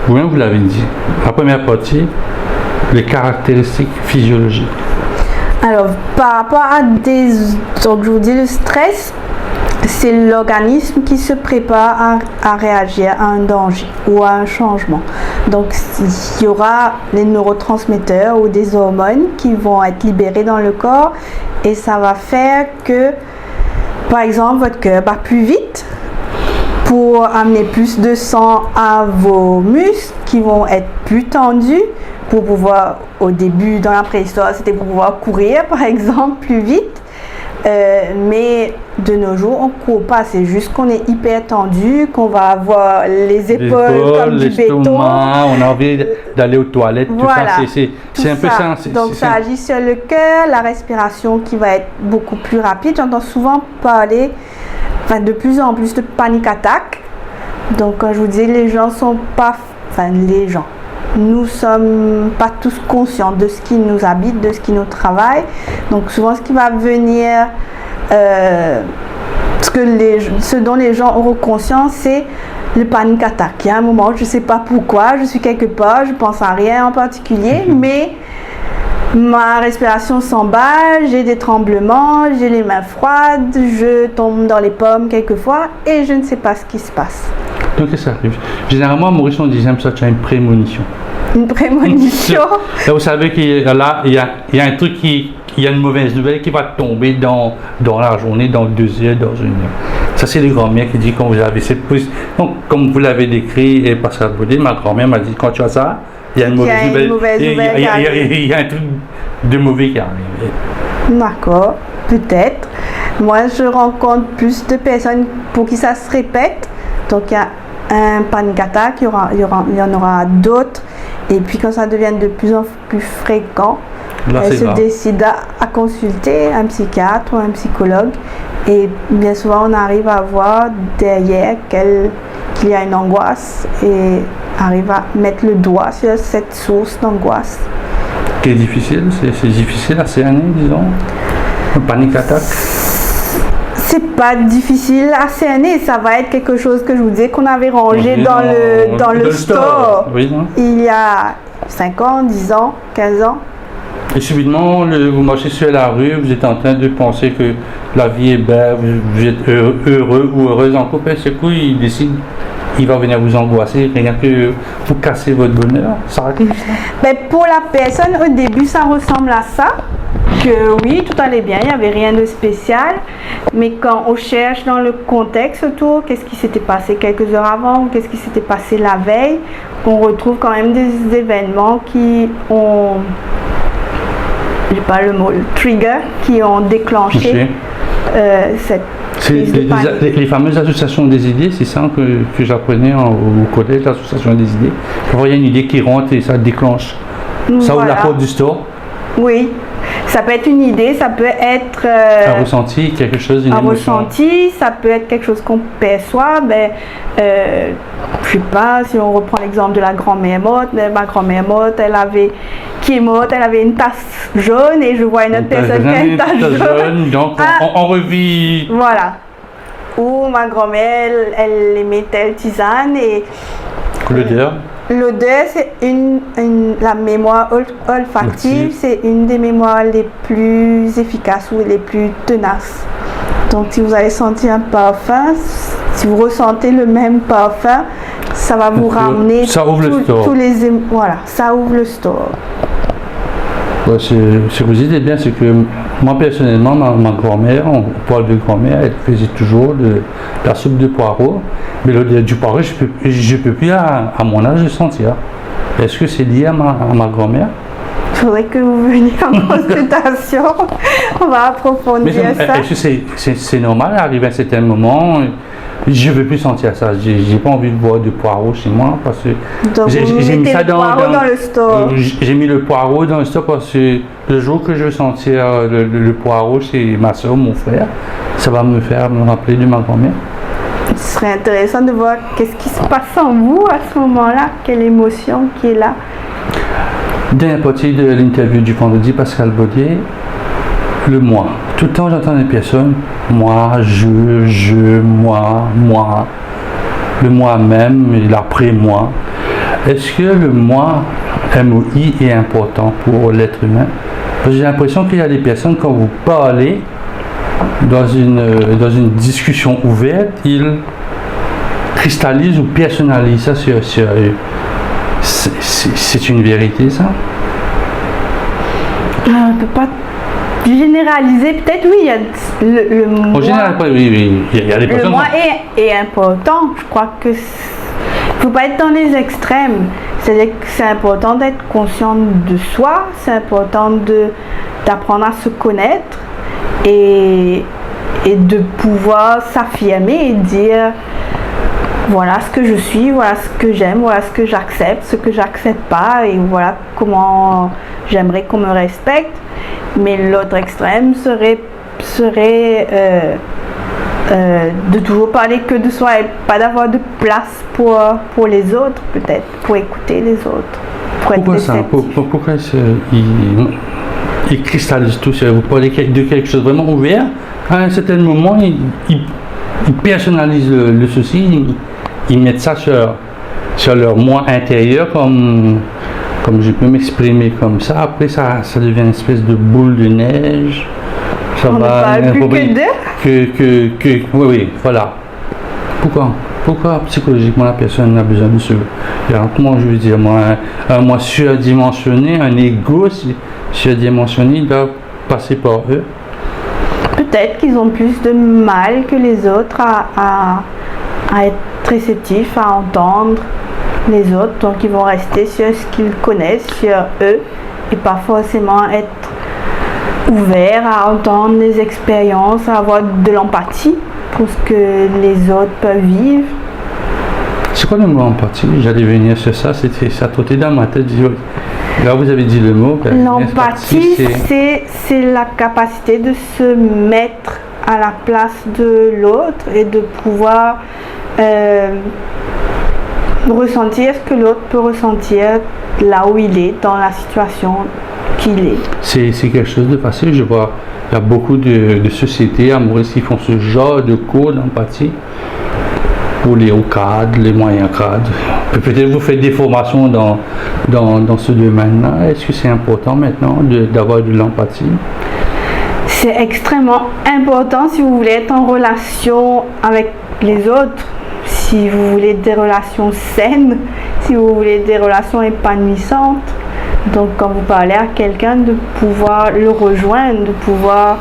vous-même vous l'avez dit. La première partie, les caractéristiques physiologiques. Alors, par rapport donc je vous dis, le stress, c'est l'organisme qui se prépare à réagir à un danger ou à un changement. Donc, il y aura les neurotransmetteurs ou des hormones qui vont être libérés dans le corps et ça va faire que, par exemple, votre cœur bat plus vite pour amener plus de sang à vos muscles qui vont être plus tendus. Pour pouvoir, au début, dans la préhistoire, c'était pour pouvoir courir, par exemple, plus vite. Mais de nos jours, on ne court pas. C'est juste qu'on est hyper tendu, qu'on va avoir les épaules comme du béton. On a envie d'aller aux toilettes. Voilà, tout ça. C'est un peu ça. Donc, ça agit sur le cœur, la respiration qui va être beaucoup plus rapide. J'entends souvent parler, de plus en plus de panic attack. Donc, quand je vous dis, les gens sont pas... Nous sommes pas tous conscients de ce qui nous habite, de ce qui nous travaille. Donc souvent ce qui va venir, ce dont les gens auront conscience, c'est le panic attack. Il y a un moment, je ne sais pas pourquoi, je suis quelque part, je pense à rien en particulier, mais ma respiration s'emballe, j'ai des tremblements, j'ai les mains froides, je tombe dans les pommes quelquefois et je ne sais pas ce qui se passe. Donc ça arrive. Généralement, à Maurice, on disait ça, tu as une prémonition. Une prémonition. Là, vous savez qu'il y a un truc il y a une mauvaise nouvelle qui va tomber dans la journée, dans 2 heures, dans 1 heure. Ça, c'est les grand-mères qui disent quand vous avez cette position. Donc, comme vous l'avez décrit, et Pascal Baudet, ma grand-mère m'a dit quand tu as ça, il y a une mauvaise nouvelle. Il y a un truc de mauvais qui arrive. D'accord, peut-être. Moi, je rencontre plus de personnes pour qui ça se répète. Donc, il y a un panic attack, il y en aura d'autres. Et puis, quand ça devient de plus en plus fréquent, elle se décide à consulter un psychiatre ou un psychologue. Et bien souvent, on arrive à voir derrière qu'il y a une angoisse et arrive à mettre le doigt sur cette source d'angoisse. Ce qui est difficile, c'est difficile à cerner, disons, un panic attack. C'est pas difficile à cerner, ça va être quelque chose que je vous disais qu'on avait rangé dans le store. Oui, il y a 5 ans, 10 ans, 15 ans. Et subitement, vous marchez sur la rue, vous êtes en train de penser que la vie est belle, vous êtes heureux ou heureuse en couple, et ce coup, il décide, il va venir vous angoisser, rien que pour casser votre bonheur. Ça arrive ça? Ben, pour la personne, au début, ça ressemble à ça. Que oui, tout allait bien, il n'y avait rien de spécial. Mais quand on cherche dans le contexte autour, qu'est-ce qui s'était passé quelques heures avant, ou qu'est-ce qui s'était passé la veille, on retrouve quand même des événements qui ont, j'ai pas le mot, le trigger, qui ont déclenché cette prise de panique. Les fameuses associations des idées, c'est ça que j'apprenais au collège, l'association des idées. Il y a une idée qui rentre et ça déclenche. Ça ouvre la porte du store. Oui. Ça peut être une idée, ça peut être un ressenti, quelque chose, une émotion. Ressenti, ça peut être quelque chose qu'on perçoit. Je sais pas, si on reprend l'exemple de la grand-mère morte, ma grand-mère morte, qui est morte, elle avait une tasse jaune et je vois une autre personne qui a une tasse jaune. Donc on revit. Voilà. Ou ma grand-mère, elle aimait telle tisane et l'odeur. L'odeur, c'est la mémoire olfactive, c'est une des mémoires les plus efficaces ou les plus tenaces. Donc, si vous allez sentir un parfum, si vous ressentez le même parfum, ça va vous ramener ça ouvre le store. Voilà, ça ouvre le store. Ce que vous dites bien, c'est que moi personnellement, ma grand-mère, on parle de grand-mère, elle faisait toujours de la soupe de poireaux, mais l'odeur du poireau, je peux plus à mon âge le sentir. Est-ce que c'est lié à ma grand-mère? faudrait que vous veniez en consultation. On va approfondir ça. Est-ce que c'est normal d'arriver à un certain moment? Je ne veux plus sentir ça. J'ai pas envie de boire du poireau chez moi parce que Donc j'ai mis ça dans le store. J'ai mis le poireau dans le store parce que le jour que je veux sentir le poireau chez ma soeur, mon frère, ça va me faire me rappeler de ma grand-mère. Ce serait intéressant de voir qu'est-ce qui se passe en vous à ce moment-là, quelle émotion qui est là. Dernière partie de l'interview du vendredi, Pascal Baudier, le moi. Tout le temps, j'entends des personnes, moi, moi. Le moi-même et l'après-moi. Est-ce que le moi, MOI, est important pour l'être humain? J'ai l'impression qu'il y a des personnes, quand vous parlez dans une discussion ouverte, ils cristallisent ou personnalisent ça sur eux. C'est une vérité, ça? On ne peut pas généraliser. Peut-être, oui, il y a le moi. En général, oui, il y a des personnes. Le moi est important. Je crois que il ne faut pas être dans les extrêmes. C'est-à-dire que c'est important d'être conscient de soi, c'est important d'apprendre à se connaître et de pouvoir s'affirmer et dire voilà ce que je suis, voilà ce que j'aime, voilà ce que j'accepte, ce que j'accepte pas et voilà comment j'aimerais qu'on me respecte. Mais l'autre extrême serait de toujours parler que de soi et pas d'avoir de place pour les autres, peut-être, pour écouter les autres. Pourquoi ça? Pourquoi il cristallise tout ça? Vous parlez de quelque chose vraiment ouvert. À un certain moment, il personnalise le souci, ils mettent ça sur leur moi intérieur, comme je peux m'exprimer comme ça. Après, ça devient une espèce de boule de neige. Ça on va, ne parle plus que d'eux. Oui, voilà. Pourquoi psychologiquement la personne a besoin de ce... Comment je veux dire, un moi surdimensionné, un ego surdimensionné, il doit passer par eux. Peut-être qu'ils ont plus de mal que les autres à être réceptifs, à entendre les autres, donc ils vont rester sur ce qu'ils connaissent, sur eux, et pas forcément être ouverts à entendre les expériences, à avoir de l'empathie pour ce que les autres peuvent vivre. C'est quoi le mot empathie? J'allais venir sur ça, ça trottait dans ma tête. Là, vous avez dit le mot. L'empathie, c'est la capacité de se mettre à la place de l'autre et de pouvoir ressentir ce que l'autre peut ressentir là où il est, dans la situation qu'il est. C'est quelque chose de facile. Je vois, il y a beaucoup de sociétés amoureuses qui font ce genre de cours d'empathie pour les hauts cadres, les moyens cadres. Peut-être vous faites des formations dans ce domaine-là. Est-ce que c'est important maintenant d'avoir de l'empathie? C'est extrêmement important si vous voulez être en relation avec les autres, si vous voulez des relations saines, si vous voulez des relations épanouissantes. Donc quand vous parlez à quelqu'un, de pouvoir le rejoindre, de pouvoir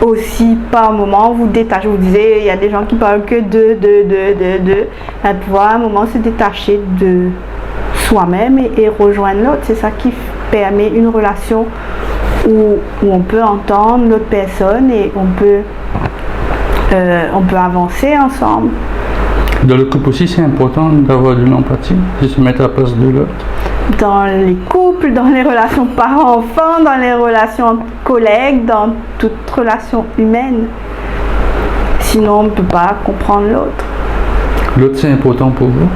aussi par moment vous détacher. Vous disiez, il y a des gens qui parlent que de pouvoir à un moment se détacher de soi-même et rejoindre l'autre. C'est ça qui permet une relation où on peut entendre l'autre personne et on peut avancer ensemble. Dans le couple aussi, c'est important d'avoir de l'empathie, de se mettre à la place de l'autre. Dans les couples, dans les relations parents-enfants, dans les relations entre collègues, dans toute relation humaine. Sinon, on ne peut pas comprendre l'autre. L'autre, c'est important pour vous?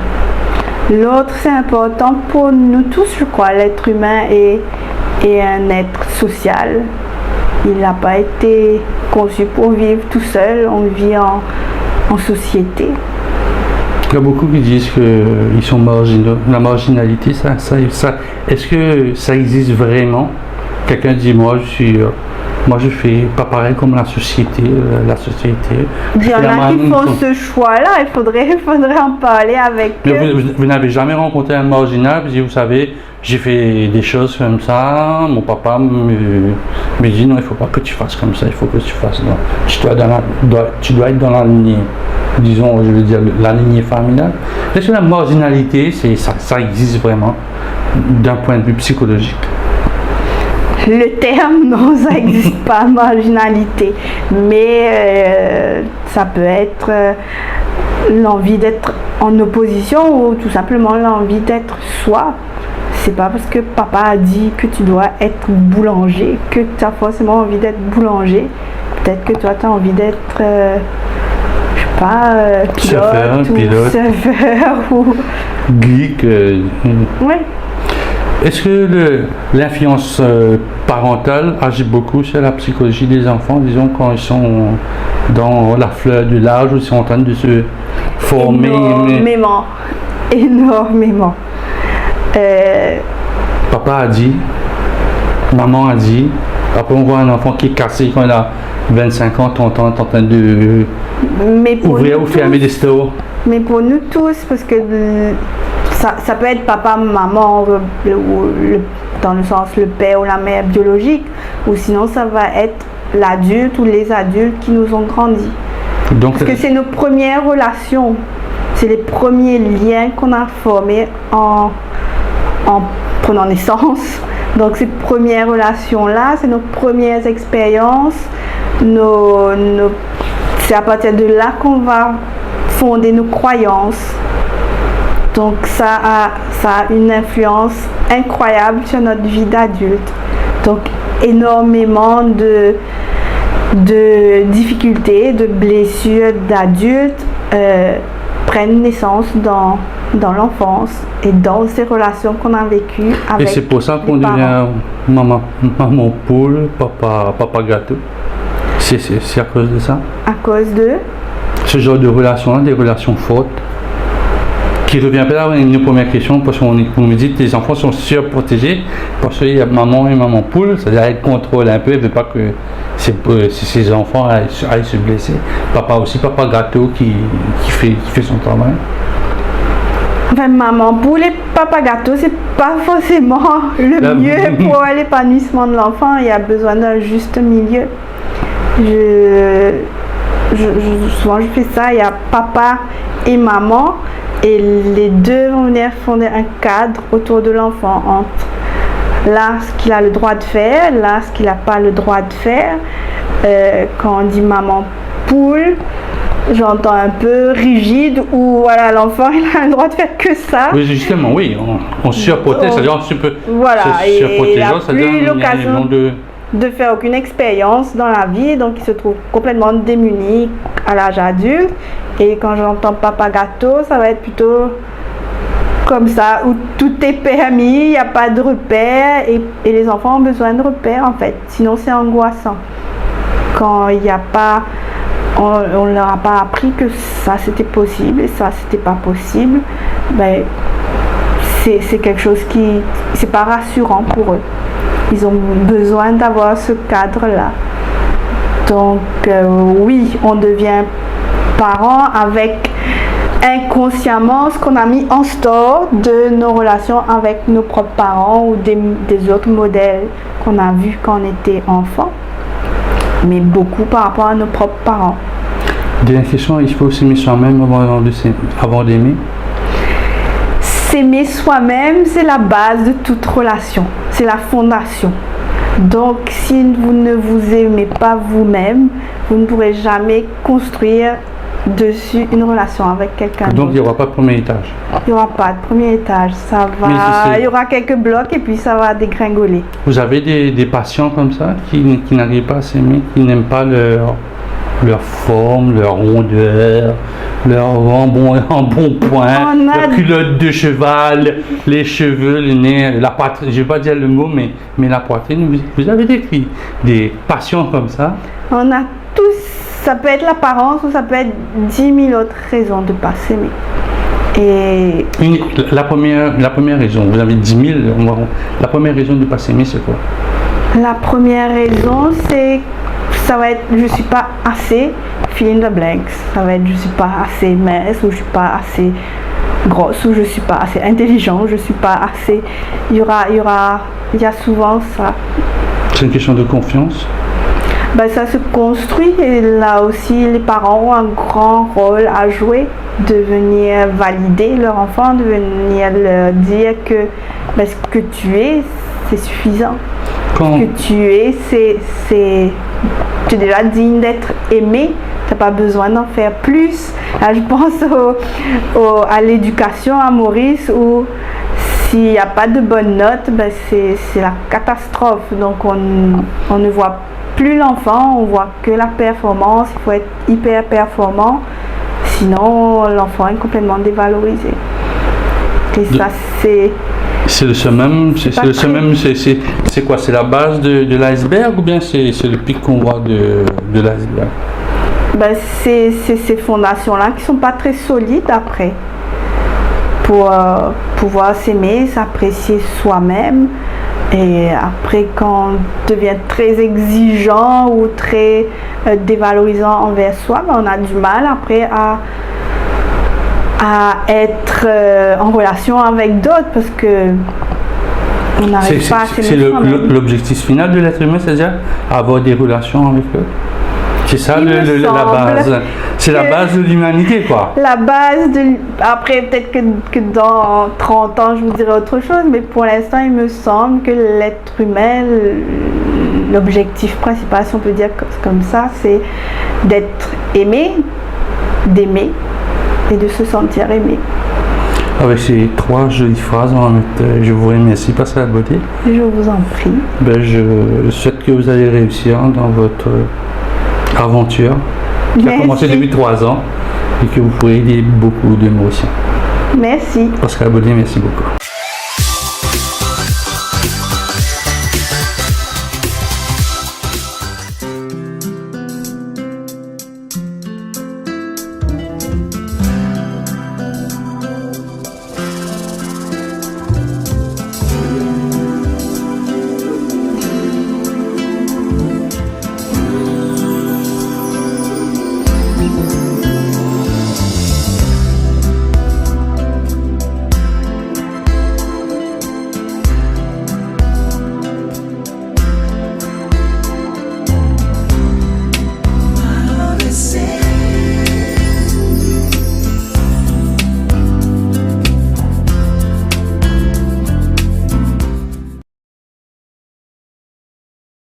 L'autre, c'est important pour nous tous, je crois. L'être humain est un être social. Il n'a pas été conçu pour vivre tout seul. On vit en société. Il y a beaucoup qui disent qu'ils sont marginaux. La marginalité, est-ce que ça existe vraiment? Quelqu'un dit, moi je fais pas pareil comme la société. Il y en a qui font ce choix-là, il faudrait en parler avec eux. Vous n'avez jamais rencontré un marginal, vous savez, j'ai fait des choses comme ça, mon papa me dit non, il ne faut pas que tu fasses comme ça, il faut que tu fasses, non. Tu dois être dans la lignée, disons, je veux dire, la lignée familiale. Est-ce que la marginalité, ça existe vraiment? d'un point de vue psychologique? Le terme, non, ça n'existe pas, marginalité. Mais ça peut être l'envie d'être en opposition ou tout simplement l'envie d'être soi. C'est pas parce que papa a dit que tu dois être boulanger que tu as forcément envie d'être boulanger. Peut-être que toi, tu as envie d'être, je sais pas, pilote, surfeur ou... Geek. Ouais. Est-ce que l'influence parentale agit beaucoup sur la psychologie des enfants, disons, quand ils sont dans la fleur de l'âge ou ils sont en train de se former? Énormément. Papa a dit, maman a dit, après on voit un enfant qui est cassé quand il a 25 ans, 30 ans, en train de ouvrir ou fermer des stores. Mais pour nous tous, parce que ça peut être papa, maman, dans le sens le père ou la mère biologique, ou sinon ça va être l'adulte ou les adultes qui nous ont grandi. Donc, parce que c'est nos premières relations, c'est les premiers liens qu'on a formés en prenant naissance. Donc ces premières relations-là, c'est nos premières expériences, c'est à partir de là qu'on va fonder nos croyances. Donc ça a une influence incroyable sur notre vie d'adulte. Donc énormément de difficultés, de blessures d'adultes prennent naissance dans l'enfance et dans ces relations qu'on a vécues avec. Et c'est pour ça qu'on devient maman poule, papa gâteau. C'est à cause de ça? À cause de ce genre de relations, des relations fortes. Qui revient pas à une première question, parce qu'on me dit que les enfants sont surprotégés, parce qu'il y a maman et maman poule, c'est-à-dire elle contrôle un peu, elle ne veut pas que ses enfants aillent se blesser. Papa aussi, papa gâteau qui fait son travail. Enfin, maman poule et papa gâteau, c'est pas forcément le mieux pour l'épanouissement de l'enfant. Il y a besoin d'un juste milieu. Souvent je fais ça, il y a papa et maman, et les deux vont venir fonder un cadre autour de l'enfant entre là ce qu'il a le droit de faire, là ce qu'il n'a pas le droit de faire. Quand on dit maman poule, j'entends un peu rigide, où voilà, l'enfant il a le droit de faire que ça. Oui, justement, oui, on surprotège, c'est-à-dire voilà, et il n'a plus l'occasion de faire aucune expérience dans la vie, donc il se trouve complètement démuni à l'âge adulte. Et quand j'entends papa gâteau, ça va être plutôt comme ça, où tout est permis, il n'y a pas de repères, et les enfants ont besoin de repères en fait, sinon c'est angoissant. Quand il n'y a pas, on ne leur a pas appris que ça c'était possible et ça c'était pas possible, ben, c'est quelque chose qui, c'est pas rassurant pour eux. Ils ont besoin d'avoir ce cadre-là. Donc oui, on devient parent avec inconsciemment ce qu'on a mis en store de nos relations avec nos propres parents ou des autres modèles qu'on a vus quand on était enfant, mais beaucoup par rapport à nos propres parents. Dernière question, il faut s'aimer soi-même avant d'aimer? S'aimer soi-même, c'est la base de toute relation, c'est la fondation. Donc si vous ne vous aimez pas vous-même, vous ne pourrez jamais construire dessus une relation avec quelqu'un d'autre. Donc il n'y aura pas de premier étage? Il n'y aura pas de premier étage, ça va, il y aura quelques blocs et puis ça va dégringoler. Vous avez des patients comme ça qui n'arrivent pas à s'aimer, qui n'aiment pas leur forme, leur rondeur, leur embonpoint, leur culotte de cheval, les cheveux, le nez, la poitrine, je ne vais pas dire le mot, mais la poitrine. Vous avez des passions comme ça? On a tous, ça peut être l'apparence ou ça peut être 10 000 autres raisons de ne pas s'aimer. Et la première raison, vous avez 10 000, la première raison de ne pas s'aimer, c'est quoi? La première raison, c'est ça va être je suis pas assez fill in the blanks. Ça va être je suis pas assez mince, ou je suis pas assez grosse, ou je suis pas assez intelligent, je suis pas assez. Il y a souvent ça. C'est une question de confiance? Ben, ça se construit et là aussi les parents ont un grand rôle à jouer, de venir valider leur enfant, de venir leur dire que ben, ce que tu es, c'est suffisant. Quand- Ce que tu es, tu es déjà digne d'être aimé, tu n'as pas besoin d'en faire plus. Là, je pense à l'éducation à Maurice où s'il n'y a pas de bonnes notes, ben c'est la catastrophe. Donc on ne voit plus l'enfant, on voit que la performance, il faut être hyper performant, sinon l'enfant est complètement dévalorisé. Et ça C'est le summum, pas très- c'est quoi? C'est la base de l'iceberg ou bien c'est le pic qu'on voit de l'iceberg? ben, c'est ces fondations-là qui ne sont pas très solides après. Pour pouvoir s'aimer, s'apprécier soi-même. Et après, quand on devient très exigeant ou très dévalorisant envers soi, ben, on a du mal après à être en relation avec d'autres parce que on n'arrive pas à C'est s'aimer soi-même. l'objectif final de l'être humain, c'est-à-dire avoir des relations avec eux. C'est ça Il me la base. semble C'est la que- base de l'humanité, quoi. La base de... Après, peut-être que dans 30 ans, je vous dirai autre chose, mais pour l'instant, il me semble que l'être humain, l'objectif principal, si on peut dire comme ça, c'est d'être aimé, d'aimer et de se sentir aimé. Avec ces 3 jolies phrases, on va mettre, je vous remercie, Pascal Beauté. Je vous en prie. Ben, je souhaite que vous allez réussir dans votre aventure qui a commencé Merci. depuis 3 ans et que vous pourrez aider beaucoup d'émotions. Merci. Pascal Beauté, merci beaucoup.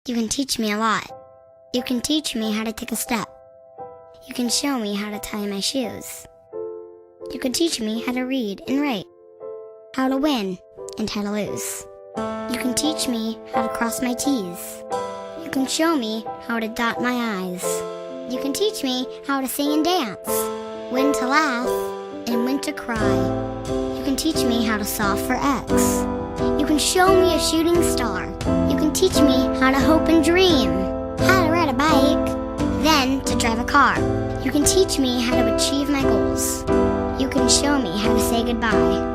You can teach me a lot. You can teach me how to take a step. You can show me how to tie my shoes. You can teach me how to read and write, how to win and how to lose. You can teach me how to cross my T's. You can show me how to dot my I's. You can teach me how to sing and dance, when to laugh and when to cry. You can teach me how to solve for X. You can show me a shooting star. You can teach me how to hope and dream, how to ride a bike, then to drive a car. You can teach me how to achieve my goals. You can show me how to say goodbye.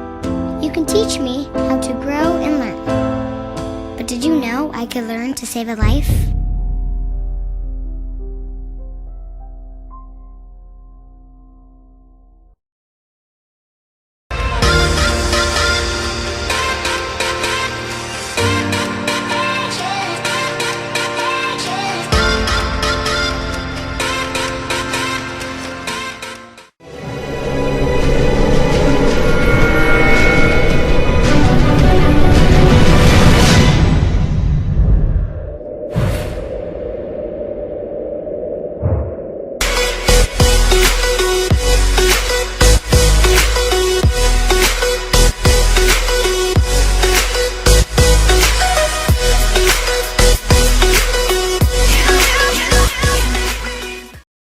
You can teach me how to grow and learn. But did you know I could learn to save a life?